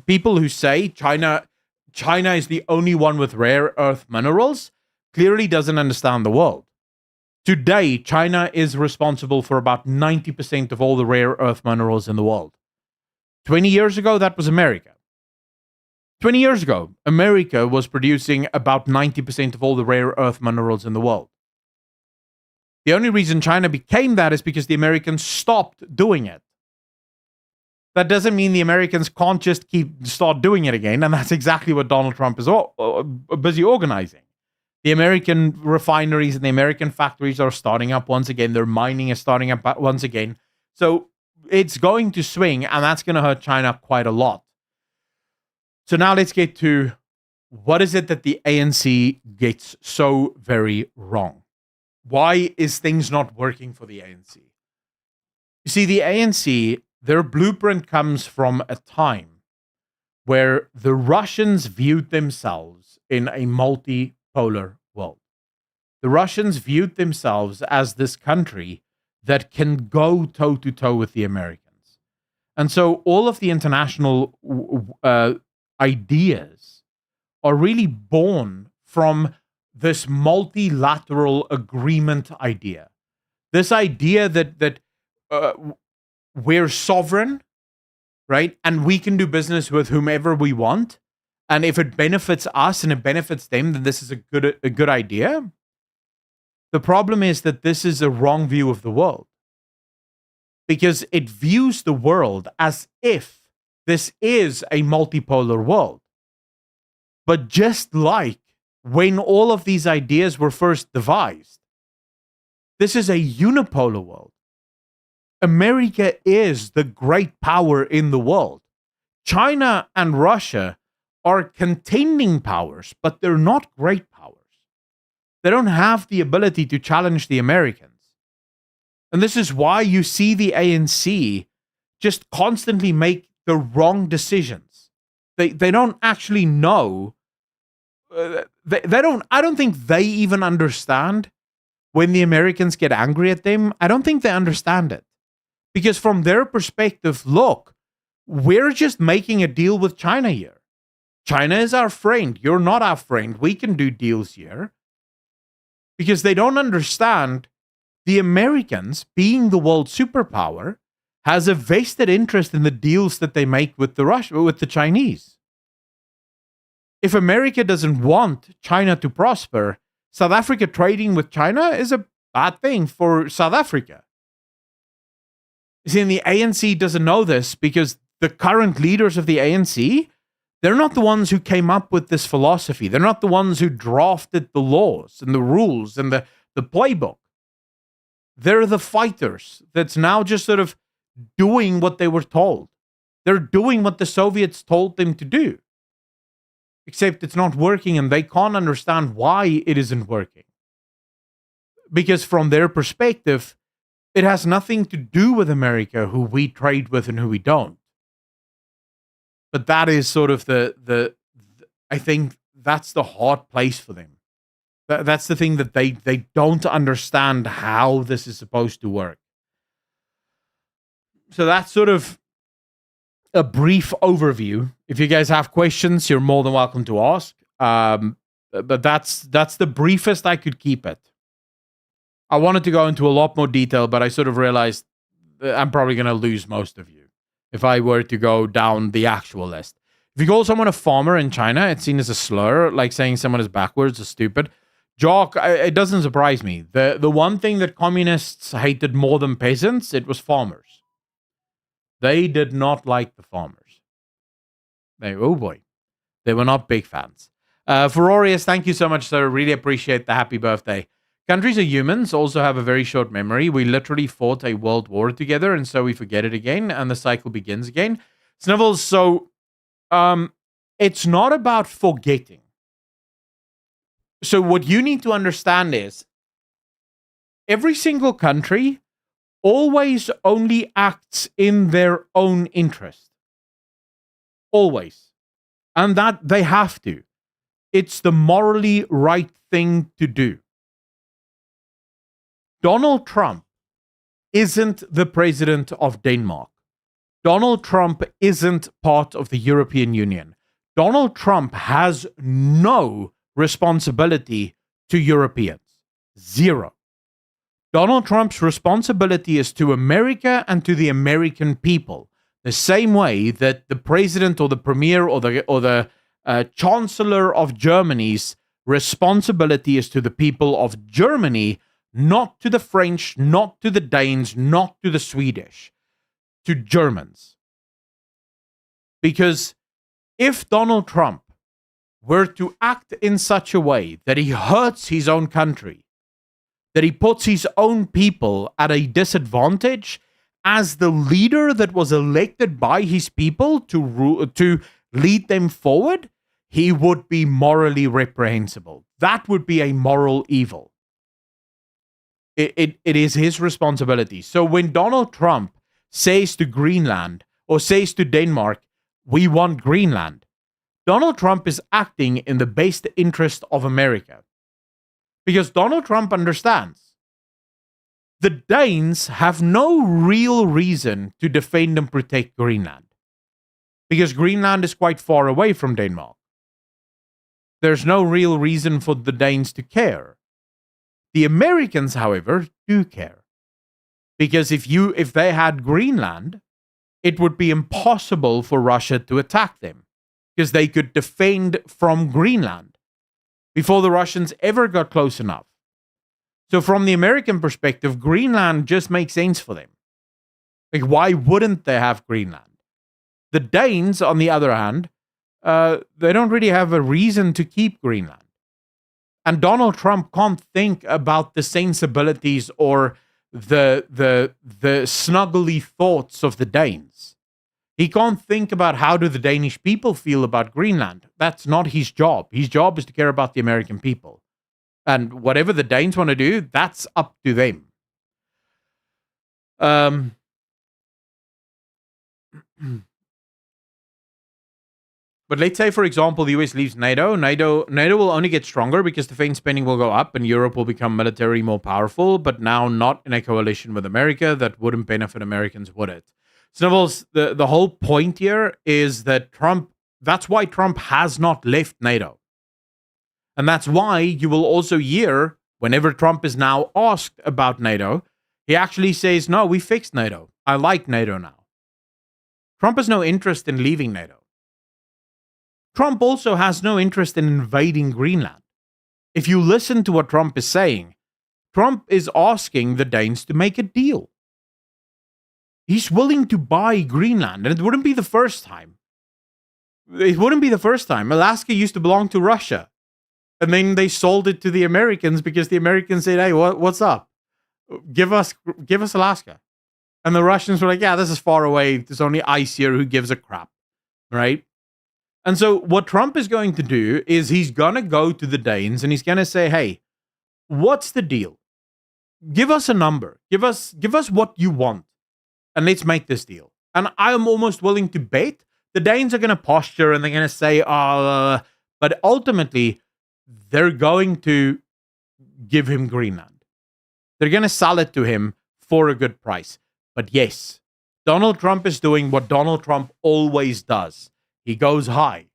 A: people who say China is the only one with rare earth minerals clearly doesn't understand the world. Today, China is responsible for about 90% of all the rare earth minerals in the world. 20 years ago, that was America. 20 years ago, America was producing about 90% of all the rare earth minerals in the world. The only reason China became that is because the Americans stopped doing it. That doesn't mean the Americans can't just start doing it again, and that's exactly what Donald Trump is busy organizing. The American refineries and the American factories are starting up once again. Their mining is starting up once again. So it's going to swing, and that's going to hurt China quite a lot. So now let's get to what is it that the ANC gets so very wrong? Why is things not working for the ANC? You see, the ANC, their blueprint comes from a time where the Russians viewed themselves in a multipolar world. The Russians viewed themselves as this country that can go toe-to-toe with the Americans. And so all of the international ideas are really born from this multilateral agreement idea. This idea that we're sovereign, right? And we can do business with whomever we want. And if it benefits us and it benefits them, then this is a good idea. The problem is that this is a wrong view of the world, because it views the world as if this is a multipolar world. But just like when all of these ideas were first devised, this is a unipolar world. America is the great power in the world. China and Russia are contending powers, but they're not great powers. They don't have the ability to challenge the Americans. And this is why you see the ANC just constantly make the wrong decisions. They don't actually know. I don't think they even understand when the Americans get angry at them. I don't think they understand it. Because from their perspective, look, we're just making a deal with China here. China is our friend. You're not our friend. We can do deals here. Because they don't understand the Americans, being the world superpower, has a vested interest in the deals that they make with the Chinese. If America doesn't want China to prosper, South Africa trading with China is a bad thing for South Africa. You see, and the ANC doesn't know this because the current leaders of the ANC, they're not the ones who came up with this philosophy. They're not the ones who drafted the laws and the rules and the playbook. They're the fighters that's now just sort of doing what they were told. They're doing what the Soviets told them to do. Except it's not working, and they can't understand why it isn't working. Because from their perspective, it has nothing to do with America, who we trade with and who we don't. But that is sort of I think that's the hard place for them. That's the thing that they don't understand how this is supposed to work. So that's sort of a brief overview. If you guys have questions, you're more than welcome to ask. But that's the briefest I could keep it. I wanted to go into a lot more detail, but I sort of realized that I'm probably going to lose most of you if I were to go down the actual list. If you call someone a farmer in China, it's seen as a slur, like saying someone is backwards or stupid. Jock, it doesn't surprise me. The one thing that communists hated more than peasants, it was farmers. They did not like the farmers. Oh boy. They were not big fans. Ferorius, thank you so much, sir. Really appreciate the happy birthday. Countries are humans, also have a very short memory. We literally fought a world war together, and so we forget it again, and the cycle begins again. Snivels, so it's not about forgetting. So what you need to understand is every single country always only acts in their own interest. Always. And that they have to. It's the morally right thing to do. Donald Trump isn't the president of Denmark. Donald Trump isn't part of the European Union. Donald Trump has no responsibility to Europeans. Zero. Donald Trump's responsibility is to America and to the American people. The same way that the president or the premier or the chancellor of Germany's responsibility is to the people of Germany, not to the French, not to the Danes, not to the Swedish, to Germans. Because if Donald Trump were to act in such a way that he hurts his own country, that he puts his own people at a disadvantage as the leader that was elected by his people to lead them forward, he would be morally reprehensible. That would be a moral evil. It is his responsibility. So when Donald Trump says to Greenland or says to Denmark, we want Greenland, Donald Trump is acting in the best interest of America. Because Donald Trump understands the Danes have no real reason to defend and protect Greenland. Because Greenland is quite far away from Denmark. There's no real reason for the Danes to care. The Americans, however, do care. Because if they had Greenland, it would be impossible for Russia to attack them. Because they could defend from Greenland before the Russians ever got close enough. So from the American perspective, Greenland just makes sense for them. Like, why wouldn't they have Greenland? The Danes, on the other hand, they don't really have a reason to keep Greenland. And Donald Trump can't think about the sensibilities or the snuggly thoughts of the Danes. He can't think about how do the Danish people feel about Greenland. That's not his job. His job is to care about the American people. And whatever the Danes want to do, that's up to them. But let's say, for example, the US leaves NATO. NATO will only get stronger because defense spending will go up and Europe will become militarily more powerful, but now not in a coalition with America. That wouldn't benefit Americans, would it? Snubbles, the whole point here is that that's why Trump has not left NATO. And that's why you will also hear, whenever Trump is now asked about NATO, he actually says, no, we fixed NATO. I like NATO now. Trump has no interest in leaving NATO. Trump also has no interest in invading Greenland. If you listen to what Trump is saying, Trump is asking the Danes to make a deal. He's willing to buy Greenland, and it wouldn't be the first time. It wouldn't be the first time. Alaska used to belong to Russia. And then they sold it to the Americans because the Americans said, hey, what's up? Give us Alaska. And the Russians were like, yeah, this is far away. There's only ice here. Who gives a crap? Right? And so what Trump is going to do is he's going to go to the Danes and he's going to say, hey, what's the deal? Give us a number. Give us what you want. And let's make this deal. And I'm almost willing to bet the Danes are going to posture and they're going to say, but ultimately, they're going to give him Greenland. They're going to sell it to him for a good price. But yes, Donald Trump is doing what Donald Trump always does. He goes high.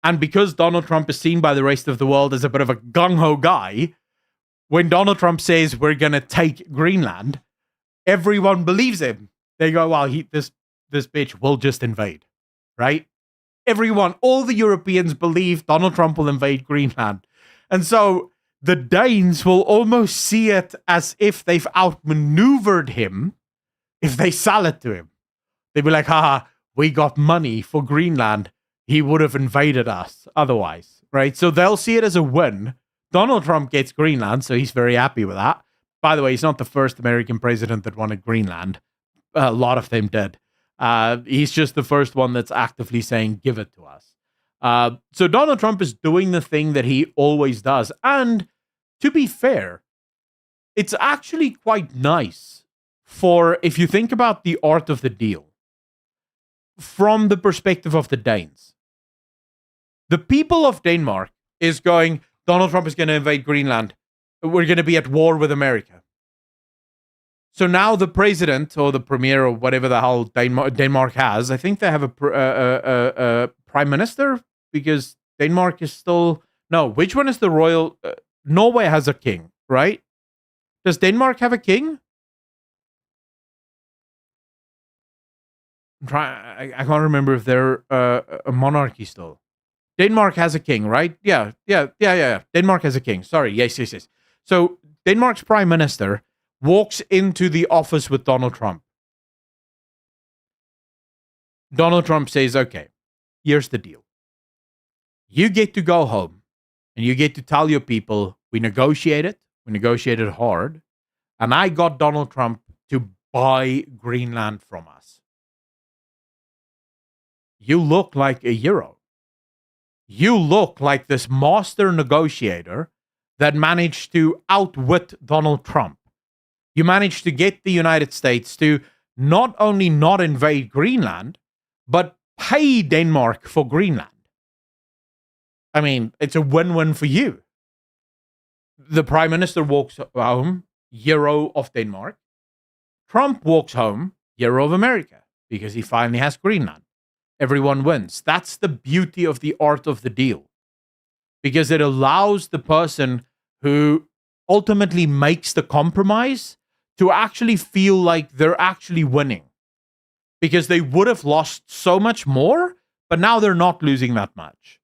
A: And because Donald Trump is seen by the rest of the world as a bit of a gung-ho guy, when Donald Trump says we're going to take Greenland, everyone believes him. They go, well, this bitch will just invade, right? Everyone, all the Europeans believe Donald Trump will invade Greenland. And so the Danes will almost see it as if they've outmaneuvered him if they sell it to him. They'd be like, haha, we got money for Greenland. He would have invaded us otherwise, right? So they'll see it as a win. Donald Trump gets Greenland, so he's very happy with that. By the way, he's not the first American president that wanted Greenland. A lot of them did. He's just the first one that's actively saying, give it to us. So Donald Trump is doing the thing that he always does. And to be fair, it's actually quite nice if you think about the art of the deal. from the perspective of the Danes. The people of Denmark is going, Donald Trump is going to invade Greenland. We're going to be at war with America. So now the president or the premier or whatever the hell Denmark has, I think they have a prime minister, because Denmark is still... No, which one is the royal... Norway has a king, right? Does Denmark have a king? I can't remember if they're a monarchy still. Denmark has a king, right? Yeah. Denmark has a king. Sorry. Yes. So Denmark's prime minister walks into the office with Donald Trump. Donald Trump says, okay, here's the deal. You get to go home and you get to tell your people, we negotiated hard, and I got Donald Trump to buy Greenland from us. You look like a hero. You look like this master negotiator that managed to outwit Donald Trump. You managed to get the United States to not only not invade Greenland, but pay Denmark for Greenland. I mean, it's a win-win for you. The prime minister walks home, hero of Denmark. Trump walks home, hero of America, because he finally has Greenland. Everyone wins. That's the beauty of the art of the deal, because it allows the person who ultimately makes the compromise to actually feel like they're actually winning, because they would have lost so much more, but now they're not losing that much.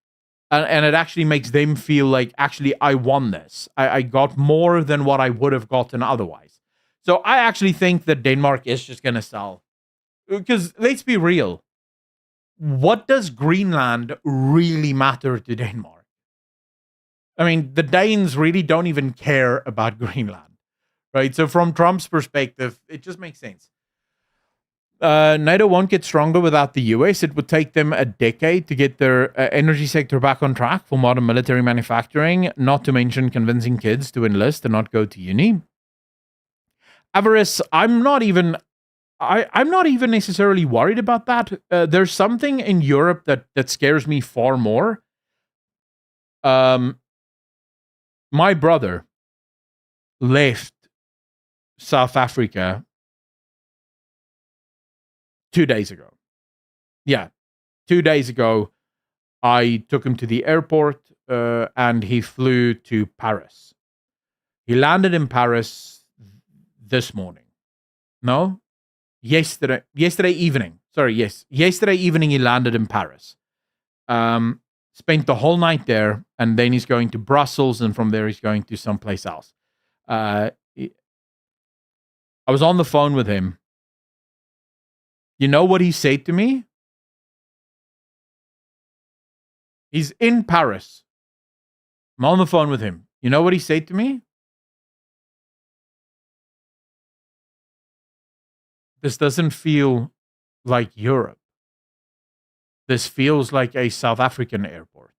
A: And it actually makes them feel like, actually, I won this. I got more than what I would have gotten otherwise. So I actually think that Denmark is just going to sell. Because let's be real. What does Greenland really matter to Denmark? I mean, the Danes really don't even care about Greenland, right? So from Trump's perspective, it just makes sense. NATO won't get stronger without the US. It would take them a decade to get their energy sector back on track for modern military manufacturing, not to mention convincing kids to enlist and not go to uni. Avarice, I'm not even necessarily worried about that. There's something in Europe that scares me far more. My brother left South Africa 2 days ago. Yeah, 2 days ago, I took him to the airport and he flew to Paris. He landed in Paris this morning. No? Yesterday evening. Sorry, yes. Yesterday evening he landed in Paris. Spent the whole night there, and then he's going to Brussels, and from there he's going to someplace else. I was on the phone with him. You know what he said to me? He's in Paris. I'm on the phone with him. You know what he said to me? This doesn't feel like Europe. This feels like a South African airport.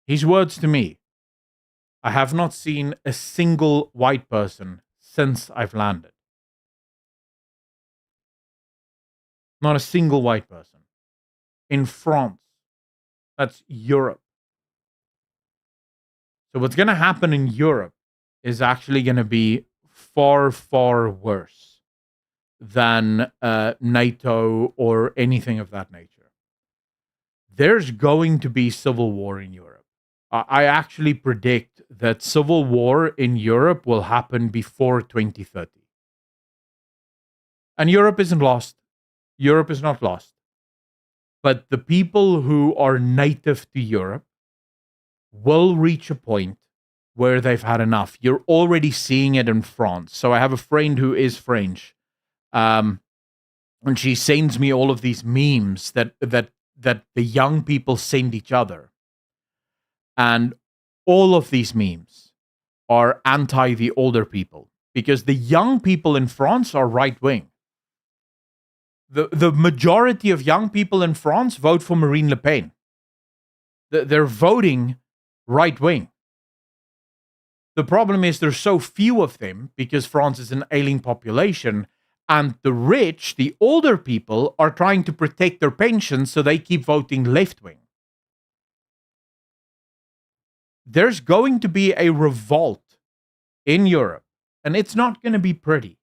A: His words to me: I have not seen a single white person since I've landed. Not a single white person. In France. That's Europe. So what's going to happen in Europe is actually going to be far, far worse than NATO or anything of that nature. There's going to be civil war in Europe. I actually predict that civil war in Europe will happen before 2030. And Europe isn't lost. Europe is not lost. But the people who are native to Europe will reach a point where they've had enough. You're already seeing it in France. So I have a friend who is French. And she sends me all of these memes that the young people send each other. And all of these memes are anti the older people, because the young people in France are right-wing. The majority of young people in France vote for Marine Le Pen. They're voting right-wing. The problem is there's so few of them because France is an ailing population, And the rich, the older people, are trying to protect their pensions, so they keep voting left wing. There's going to be a revolt in Europe, and it's not going to be pretty.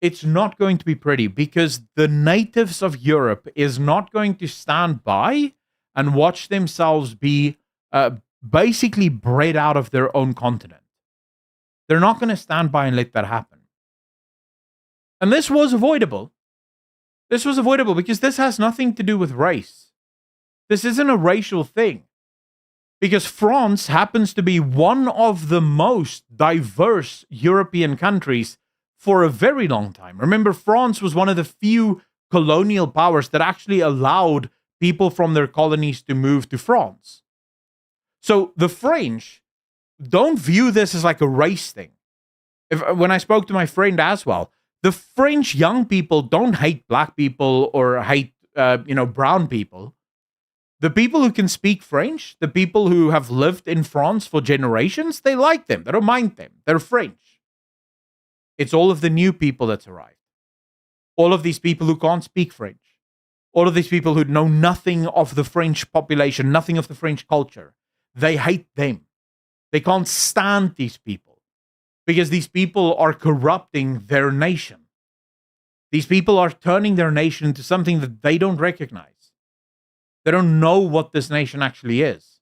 A: It's not going to be pretty, because the natives of Europe is not going to stand by and watch themselves be basically bred out of their own continent. They're not going to stand by and let that happen. And this was avoidable. This was avoidable because this has nothing to do with race. This isn't a racial thing. Because France happens to be one of the most diverse European countries for a very long time. Remember, France was one of the few colonial powers that actually allowed people from their colonies to move to France. So the French don't view this as like a race thing. When I spoke to my friend as well, the French young people don't hate black people or hate brown people. The people who can speak French, the people who have lived in France for generations, they like them. They don't mind them. They're French. It's all of the new people that's arrived. All of these people who can't speak French. All of these people who know nothing of the French population, nothing of the French culture. They hate them. They can't stand these people because these people are corrupting their nation. These people are turning their nation into something that they don't recognize. They don't know what this nation actually is.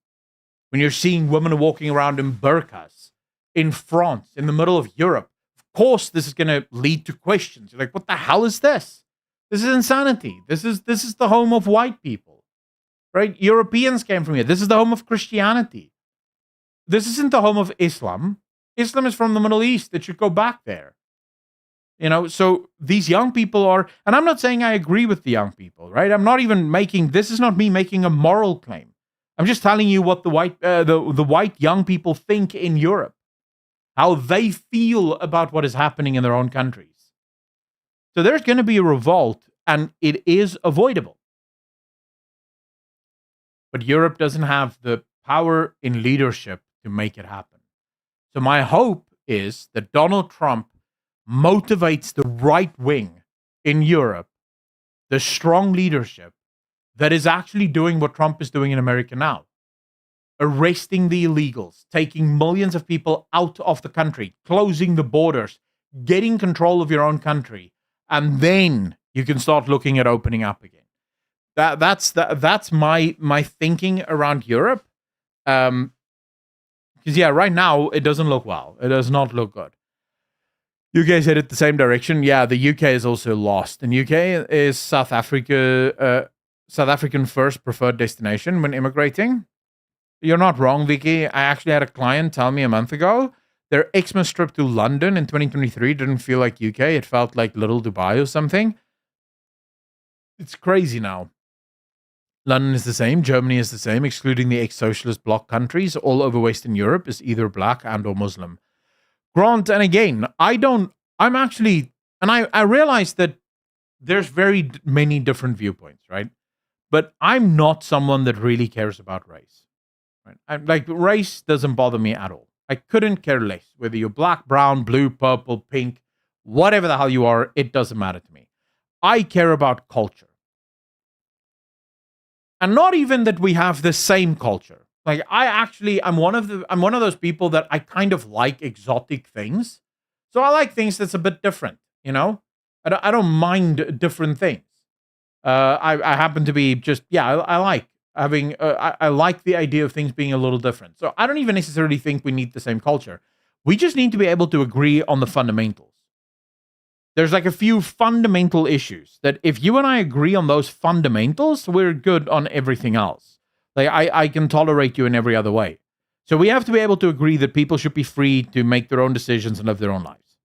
A: When you're seeing women walking around in burqas in France, in the middle of Europe, of course this is going to lead to questions. You're like, what the hell is this? This is insanity. This is the home of white people, right? Europeans came from here. This is the home of Christianity. This isn't the home of Islam. Islam is from the Middle East. It should go back there. So these young people are, and I'm not saying I agree with the young people, right? This is not me making a moral claim. I'm just telling you what the white young people think in Europe, how they feel about what is happening in their own countries. So there's going to be a revolt, and it is avoidable. But Europe doesn't have the power in leadership to make it happen. So my hope is that Donald Trump motivates the right wing in Europe, the strong leadership that is actually doing what Trump is doing in America now. Arresting the illegals, taking millions of people out of the country, closing the borders, getting control of your own country, and then you can start looking at opening up again. That's my thinking around Europe. Because right now it doesn't look well. It does not look good. UK's headed the same direction. Yeah, the UK is also lost. And UK is South African first preferred destination when immigrating. You're not wrong, Vicky. I actually had a client tell me a month ago their Xmas trip to London in 2023 didn't feel like UK. It felt like Little Dubai or something. It's crazy now. London is the same. Germany is the same, excluding the ex-socialist bloc countries. All over Western Europe is either black and or Muslim. Grant, and again, I realize that there's very many different viewpoints, right? But I'm not someone that really cares about race. Right? Race doesn't bother me at all. I couldn't care less whether you're black, brown, blue, purple, pink, whatever the hell you are. It doesn't matter to me. I care about culture. And not even that we have the same culture. I'm one of those people that I kind of like exotic things. So I like things that's a bit different, I don't mind different things. I happen to be I like having, I like the idea of things being a little different. So I don't even necessarily think we need the same culture. We just need to be able to agree on the fundamentals. There's a few fundamental issues that if you and I agree on those fundamentals, we're good on everything else. I can tolerate you in every other way. So we have to be able to agree that people should be free to make their own decisions and live their own lives.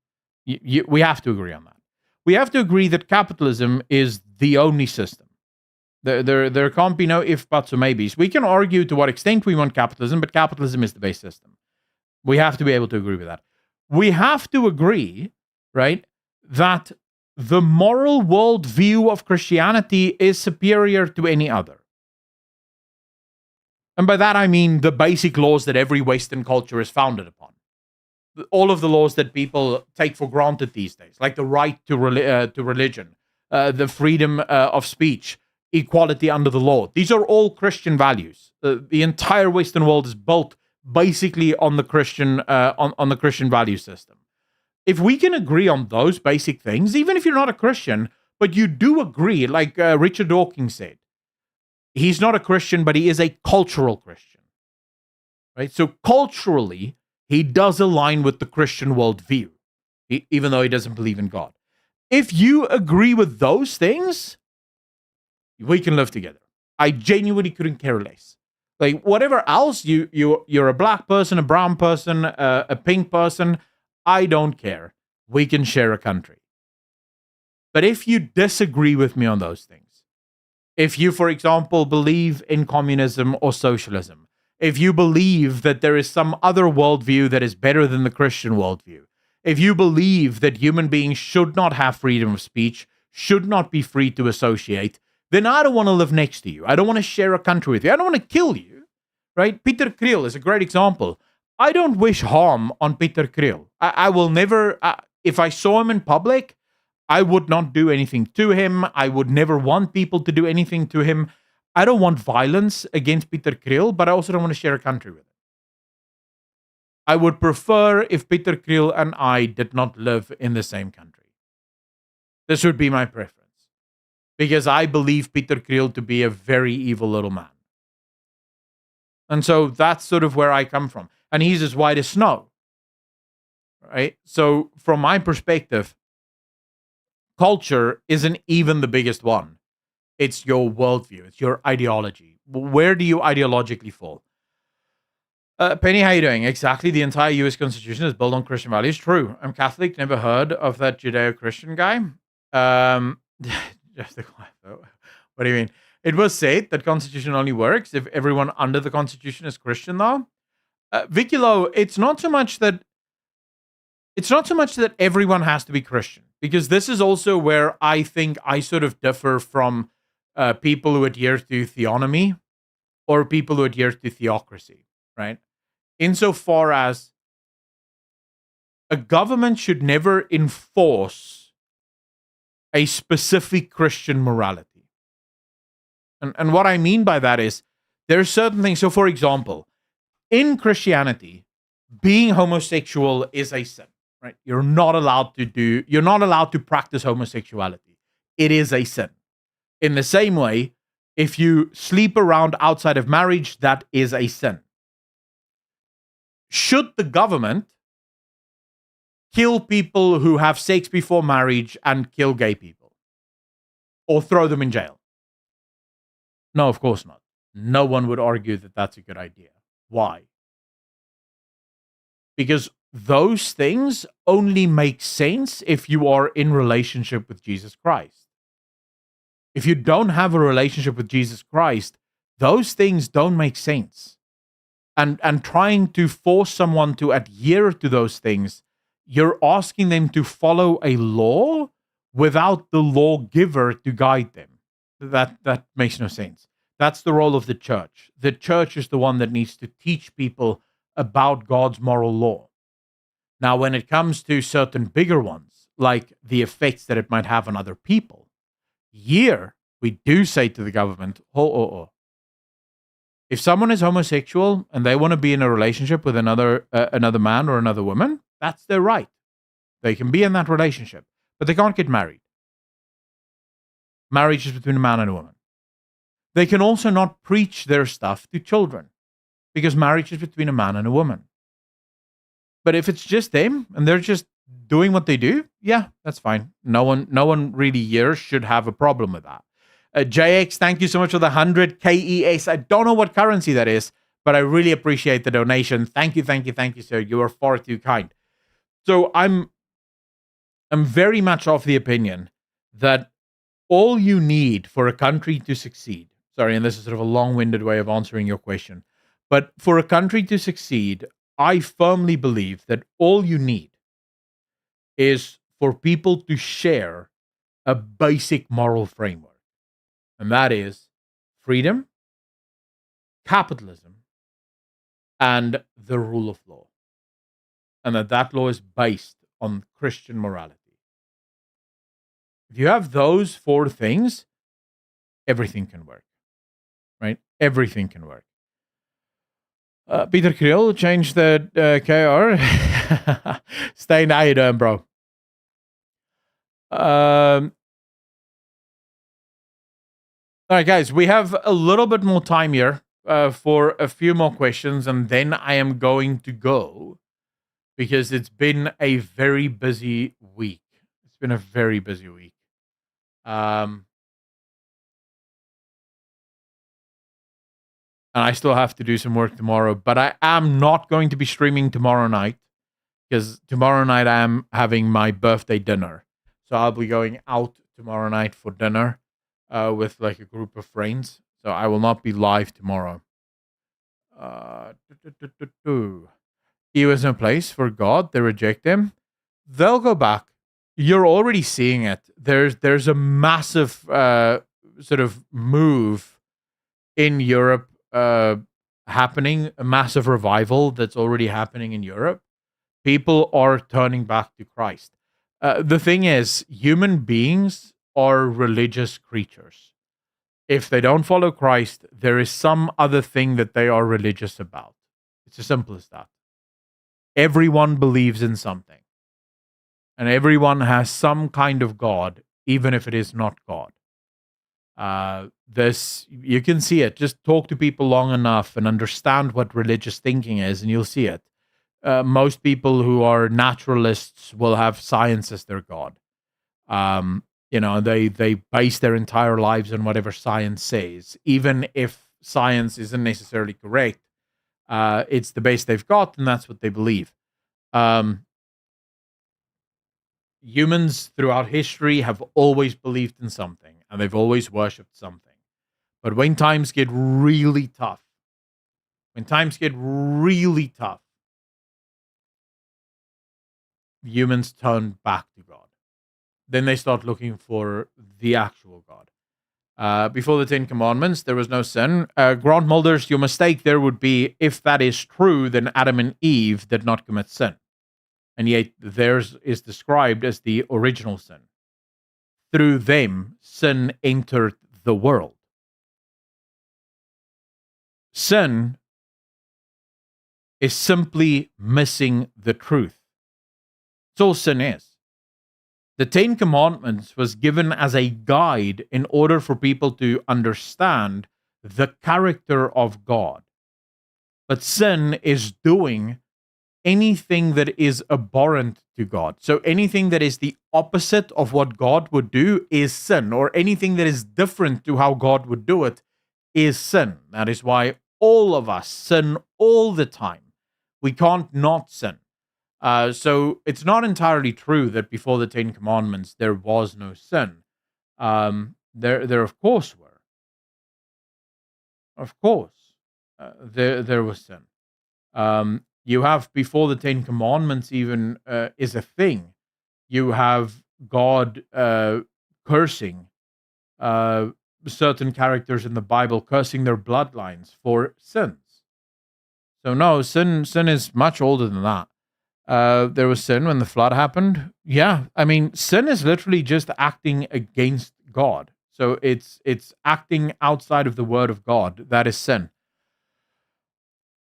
A: We have to agree on that. We have to agree that capitalism is the only system. There can't be no if, buts, or maybes. We can argue to what extent we want capitalism, but capitalism is the base system. We have to be able to agree with that. We have to agree, right, that the moral worldview of Christianity is superior to any other. And by that I mean the basic laws that every Western culture is founded upon. all of the laws that people take for granted these days, like the right to religion, the freedom of speech, equality under the law. These are all Christian values. The entire Western world is built basically on the Christian on the Christian value system. If we can agree on those basic things, even if you're not a Christian, but you do agree, like Richard Dawkins said, he's not a Christian, but he is a cultural Christian, right? So culturally, he does align with the Christian worldview, even though he doesn't believe in God. If you agree with those things, we can live together. I genuinely couldn't care less. Like whatever else, you're a black person, a brown person, a pink person, I don't care. We can share a country. But if you disagree with me on those things, if you, for example, believe in communism or socialism, if you believe that there is some other worldview that is better than the Christian worldview, if you believe that human beings should not have freedom of speech, should not be free to associate, then I don't want to live next to you. I don't want to share a country with you. I don't want to kill you, right? Peter Kriel is a great example. I don't wish harm on Peter Kriel. I will never, if I saw him in public, I would not do anything to him. I would never want people to do anything to him. I don't want violence against Peter Kriel, but I also don't want to share a country with him. I would prefer if Peter Kriel and I did not live in the same country. This would be my preference. Because I believe Peter Kriel to be a very evil little man. And so that's sort of where I come from. And he's as white as snow. Right? So from my perspective, culture isn't even the biggest one. It's your worldview. It's your ideology. Where do you ideologically fall? Penny, how you doing? Exactly. The entire U.S. Constitution is built on Christian values. True. I'm Catholic. Never heard of that Judeo-Christian guy. Just what do you mean? It was said that Constitution only works if everyone under the Constitution is Christian, though. Vicky Lowe, it's not so much that everyone has to be Christian, because this is also where I think I sort of differ from people who adhere to theonomy or people who adhere to theocracy, right? Insofar as a government should never enforce a specific Christian morality. And what I mean by that is there are certain things. So, for example, in Christianity, being homosexual is a sin, right? You're not allowed to practice homosexuality. It is a sin. In the same way, if you sleep around outside of marriage, that is a sin. Should the government kill people who have sex before marriage and kill gay people? Or throw them in jail? No, of course not. No one would argue that that's a good idea. Why? Because those things only make sense if you are in relationship with Jesus Christ. If you don't have a relationship with Jesus Christ, those things don't make sense. And trying to force someone to adhere to those things, you're asking them to follow a law without the lawgiver to guide them. That makes no sense. That's the role of the church. The church is the one that needs to teach people about God's moral law. Now, when it comes to certain bigger ones, like the effects that it might have on other people, here we do say to the government, if someone is homosexual and they want to be in a relationship with another man or another woman, that's their right. They can be in that relationship, but they can't get married. Marriage is between a man and a woman. They can also not preach their stuff to children, because marriage is between a man and a woman. But if it's just them and they're just doing what they do, yeah, that's fine. No one really here should have a problem with that. JX, thank you so much for the 100 KES. I don't know what currency that is, but I really appreciate the donation. Thank you, sir. You are far too kind. So I'm very much of the opinion that all you need for a country to succeed, sorry, and this is sort of a long-winded way of answering your question, but for a country to succeed, I firmly believe that all you need is for people to share a basic moral framework. And that is freedom, capitalism, and the rule of law. and that law is based on Christian morality. If you have those four things, everything can work, right? Everything can work. Peter Krill changed the KR. Staying, how you doing, bro? All right, guys, we have a little bit more time here for a few more questions, and then I am going to go because it's been a very busy week. It's been a very busy week. And I still have to do some work tomorrow, but I am not going to be streaming tomorrow night because tomorrow night I am having my birthday dinner. So I'll be going out tomorrow night for dinner with like a group of friends. So I will not be live tomorrow. He was in place for God. They reject him. They'll go back. You're already seeing it. There's a massive sort of move in Europe happening, a massive revival that's already happening in Europe. People are turning back to Christ. The thing is, human beings are religious creatures. If they don't follow Christ, there is some other thing that they are religious about. It's as simple as that. Everyone believes in something. And everyone has some kind of God, even if it is not God. This, you can see it. Just talk to people long enough and understand what religious thinking is, and you'll see it. Most people who are naturalists will have science as their God. They base their entire lives on whatever science says, even if science isn't necessarily correct. It's the base they've got, and that's what they believe. Humans throughout history have always believed in something, and they've always worshipped something. But when times get really tough, humans turn back to God. Then they start looking for the actual God. Before the 10 Commandments, there was no sin. Grant Mulders, your mistake there would be, if that is true, then Adam and Eve did not commit sin. And yet theirs is described as the original sin. Through them, sin entered the world. Sin is simply missing the truth. That's all sin is. The 10 Commandments was given as a guide in order for people to understand the character of God. But sin is doing anything that is abhorrent to God. So anything that is the opposite of what God would do is sin, or anything that is different to how God would do it is sin. That is why all of us sin all the time. We can't not sin. So it's not entirely true that before the 10 Commandments there was no sin. There of course were. Of course, there was sin. You have, before the 10 Commandments even is a thing, you have God cursing certain characters in the Bible, cursing their bloodlines for sins. So no, sin is much older than that. There was sin when the flood happened. Yeah, I mean, sin is literally just acting against God. So it's acting outside of the word of God. That is sin.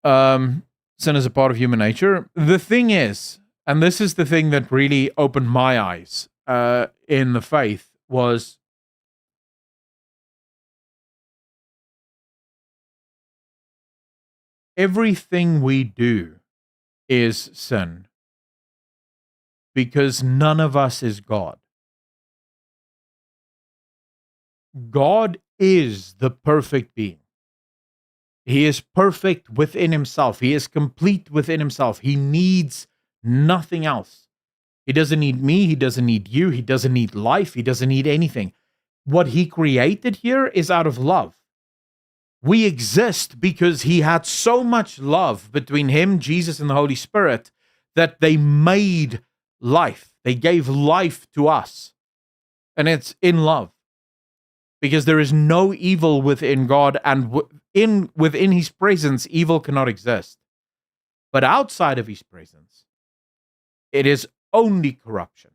A: Sin is a part of human nature. The thing is, and this is the thing that really opened my eyes in the faith, was everything we do is sin because none of us is God. God is the perfect being. He is perfect within himself. He is complete within himself. He needs nothing else. He doesn't need me. He doesn't need you. He doesn't need life. He doesn't need anything. What he created here is out of love. We exist because he had so much love between him, Jesus, and the Holy Spirit that they made life. They gave life to us. And it's in love. Because there is no evil within God, and within his presence, evil cannot exist. But outside of his presence, it is only corruption.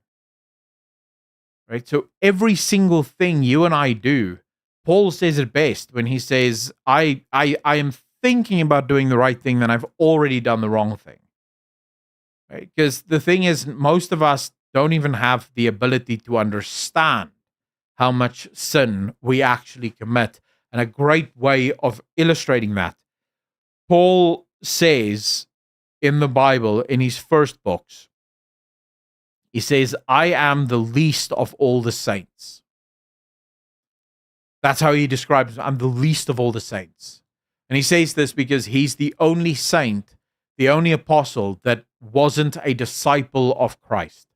A: Right? So every single thing you and I do, Paul says it best when he says, I am thinking about doing the right thing, then I've already done the wrong thing. Right? Because the thing is, most of us don't even have the ability to understand how much sin we actually commit. And a great way of illustrating that, Paul says in the Bible, in his first books, he says, I am the least of all the saints. That's how he describes, I'm the least of all the saints. And he says this because he's the only saint, the only apostle that wasn't a disciple of Christ.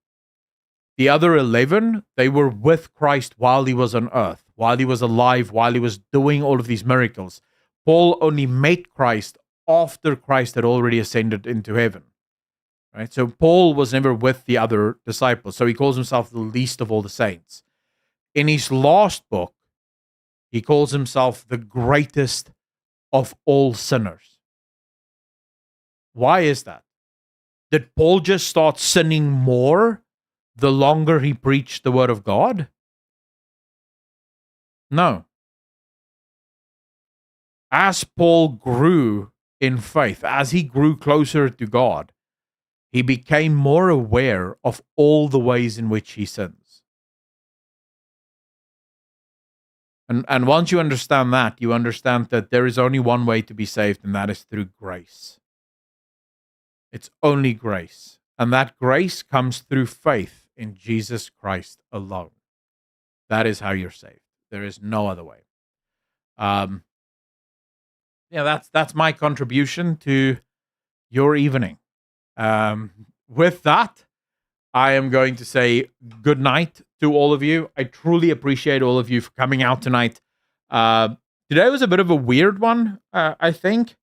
A: The other 11, they were with Christ while he was on earth, while he was alive, while he was doing all of these miracles. Paul only met Christ after Christ had already ascended into heaven. Right? So Paul was never with the other disciples. So he calls himself the least of all the saints. In his last book, he calls himself the greatest of all sinners. Why is that? Did Paul just start sinning more the longer he preached the word of God? No. As Paul grew in faith, as he grew closer to God, he became more aware of all the ways in which he sins. And once you understand that, you understand that there is only one way to be saved, and that is through grace. It's only grace. And that grace comes through faith in Jesus Christ alone. That is how you're saved. There is no other way. That's my contribution to your evening. With that, I am going to say good night to all of you. I truly appreciate all of you for coming out tonight. Today was a bit of a weird one, I think.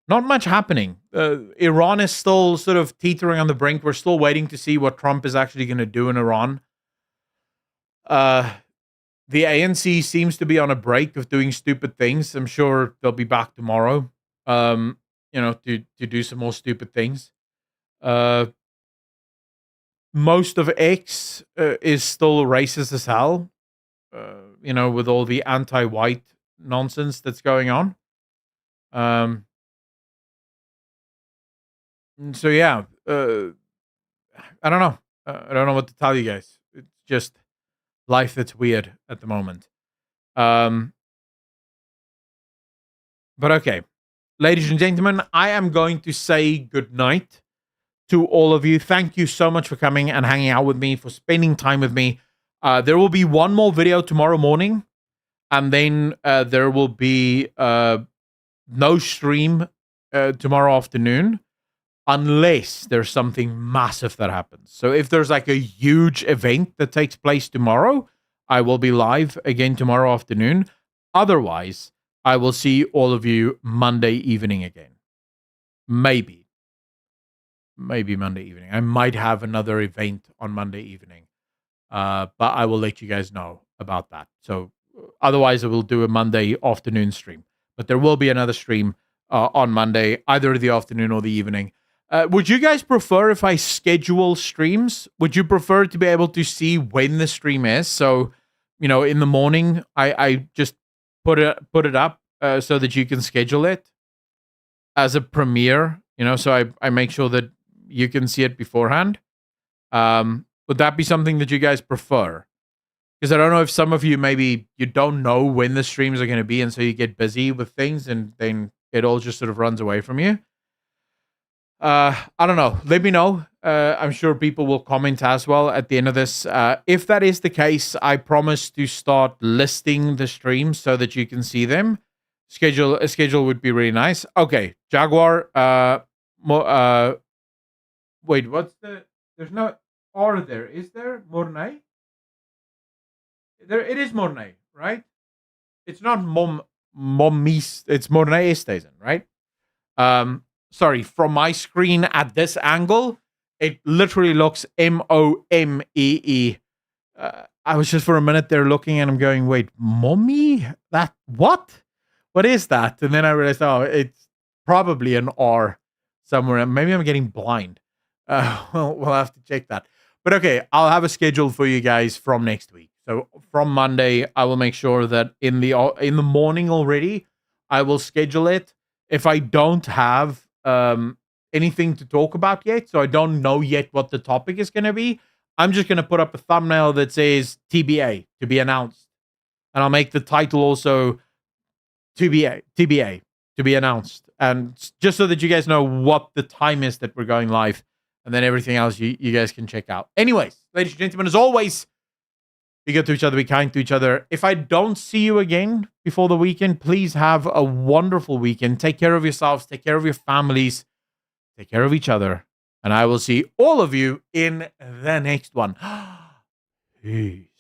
A: Not much happening. Iran is still sort of teetering on the brink. We're still waiting to see what Trump is actually going to do in Iran. The ANC seems to be on a break of doing stupid things. I'm sure they'll be back tomorrow, to do some more stupid things. Most of X is still racist as hell, with all the anti-white nonsense that's going on. So yeah, I don't know. I don't know what to tell you guys. It's just life that's weird at the moment. But okay, ladies and gentlemen, I am going to say good night to all of you. Thank you so much for coming and hanging out with me, for spending time with me. There will be one more video tomorrow morning, and then there will be no stream tomorrow afternoon, unless there's something massive that happens. So if there's like a huge event that takes place tomorrow, I will be live again tomorrow afternoon. Otherwise, I will see all of you Monday evening again. Maybe Monday evening. I might have another event on Monday evening. But I will let you guys know about that. So otherwise, I will do a Monday afternoon stream. But there will be another stream on Monday, either the afternoon or the evening. Would you guys prefer if I schedule streams? Would you prefer to be able to see when the stream is? So, in the morning, I just put it up so that you can schedule it as a premiere. So I make sure that you can see it beforehand. Would that be something that you guys prefer? Because I don't know if some of you, maybe you don't know when the streams are going to be, and so you get busy with things, and then it all just sort of runs away from you. I don't know. Let me know. I'm sure people will comment as well at the end of this. If that is the case, I promise to start listing the streams so that you can see them. A schedule would be really nice. Okay, Jaguar. Wait, what's there's no R there. Is there? Mornay? There, it is Mornay, right? It's not Mommis. It's Mornay Estezen, right? Sorry, from my screen at this angle, it literally looks Mommee. I was just for a minute there looking and I'm going, wait, mommy? That what? What is that? And then I realized, oh, it's probably an R somewhere. Maybe I'm getting blind. Well, we'll have to check that. But okay, I'll have a schedule for you guys from next week. So from Monday, I will make sure that in the morning already, I will schedule it. If I don't have anything to talk about yet, so I don't know yet what the topic is going to be, I'm just going to put up a thumbnail that says TBA, to be announced, and I'll make the title also TBA, to be announced, and just so that you guys know what the time is that we're going live, and then everything else you guys can check out. Anyways, ladies and gentlemen, as always, be good to each other, be kind to each other. If I don't see you again before the weekend, please have a wonderful weekend. Take care of yourselves, take care of your families, take care of each other, and I will see all of you in the next one. Peace.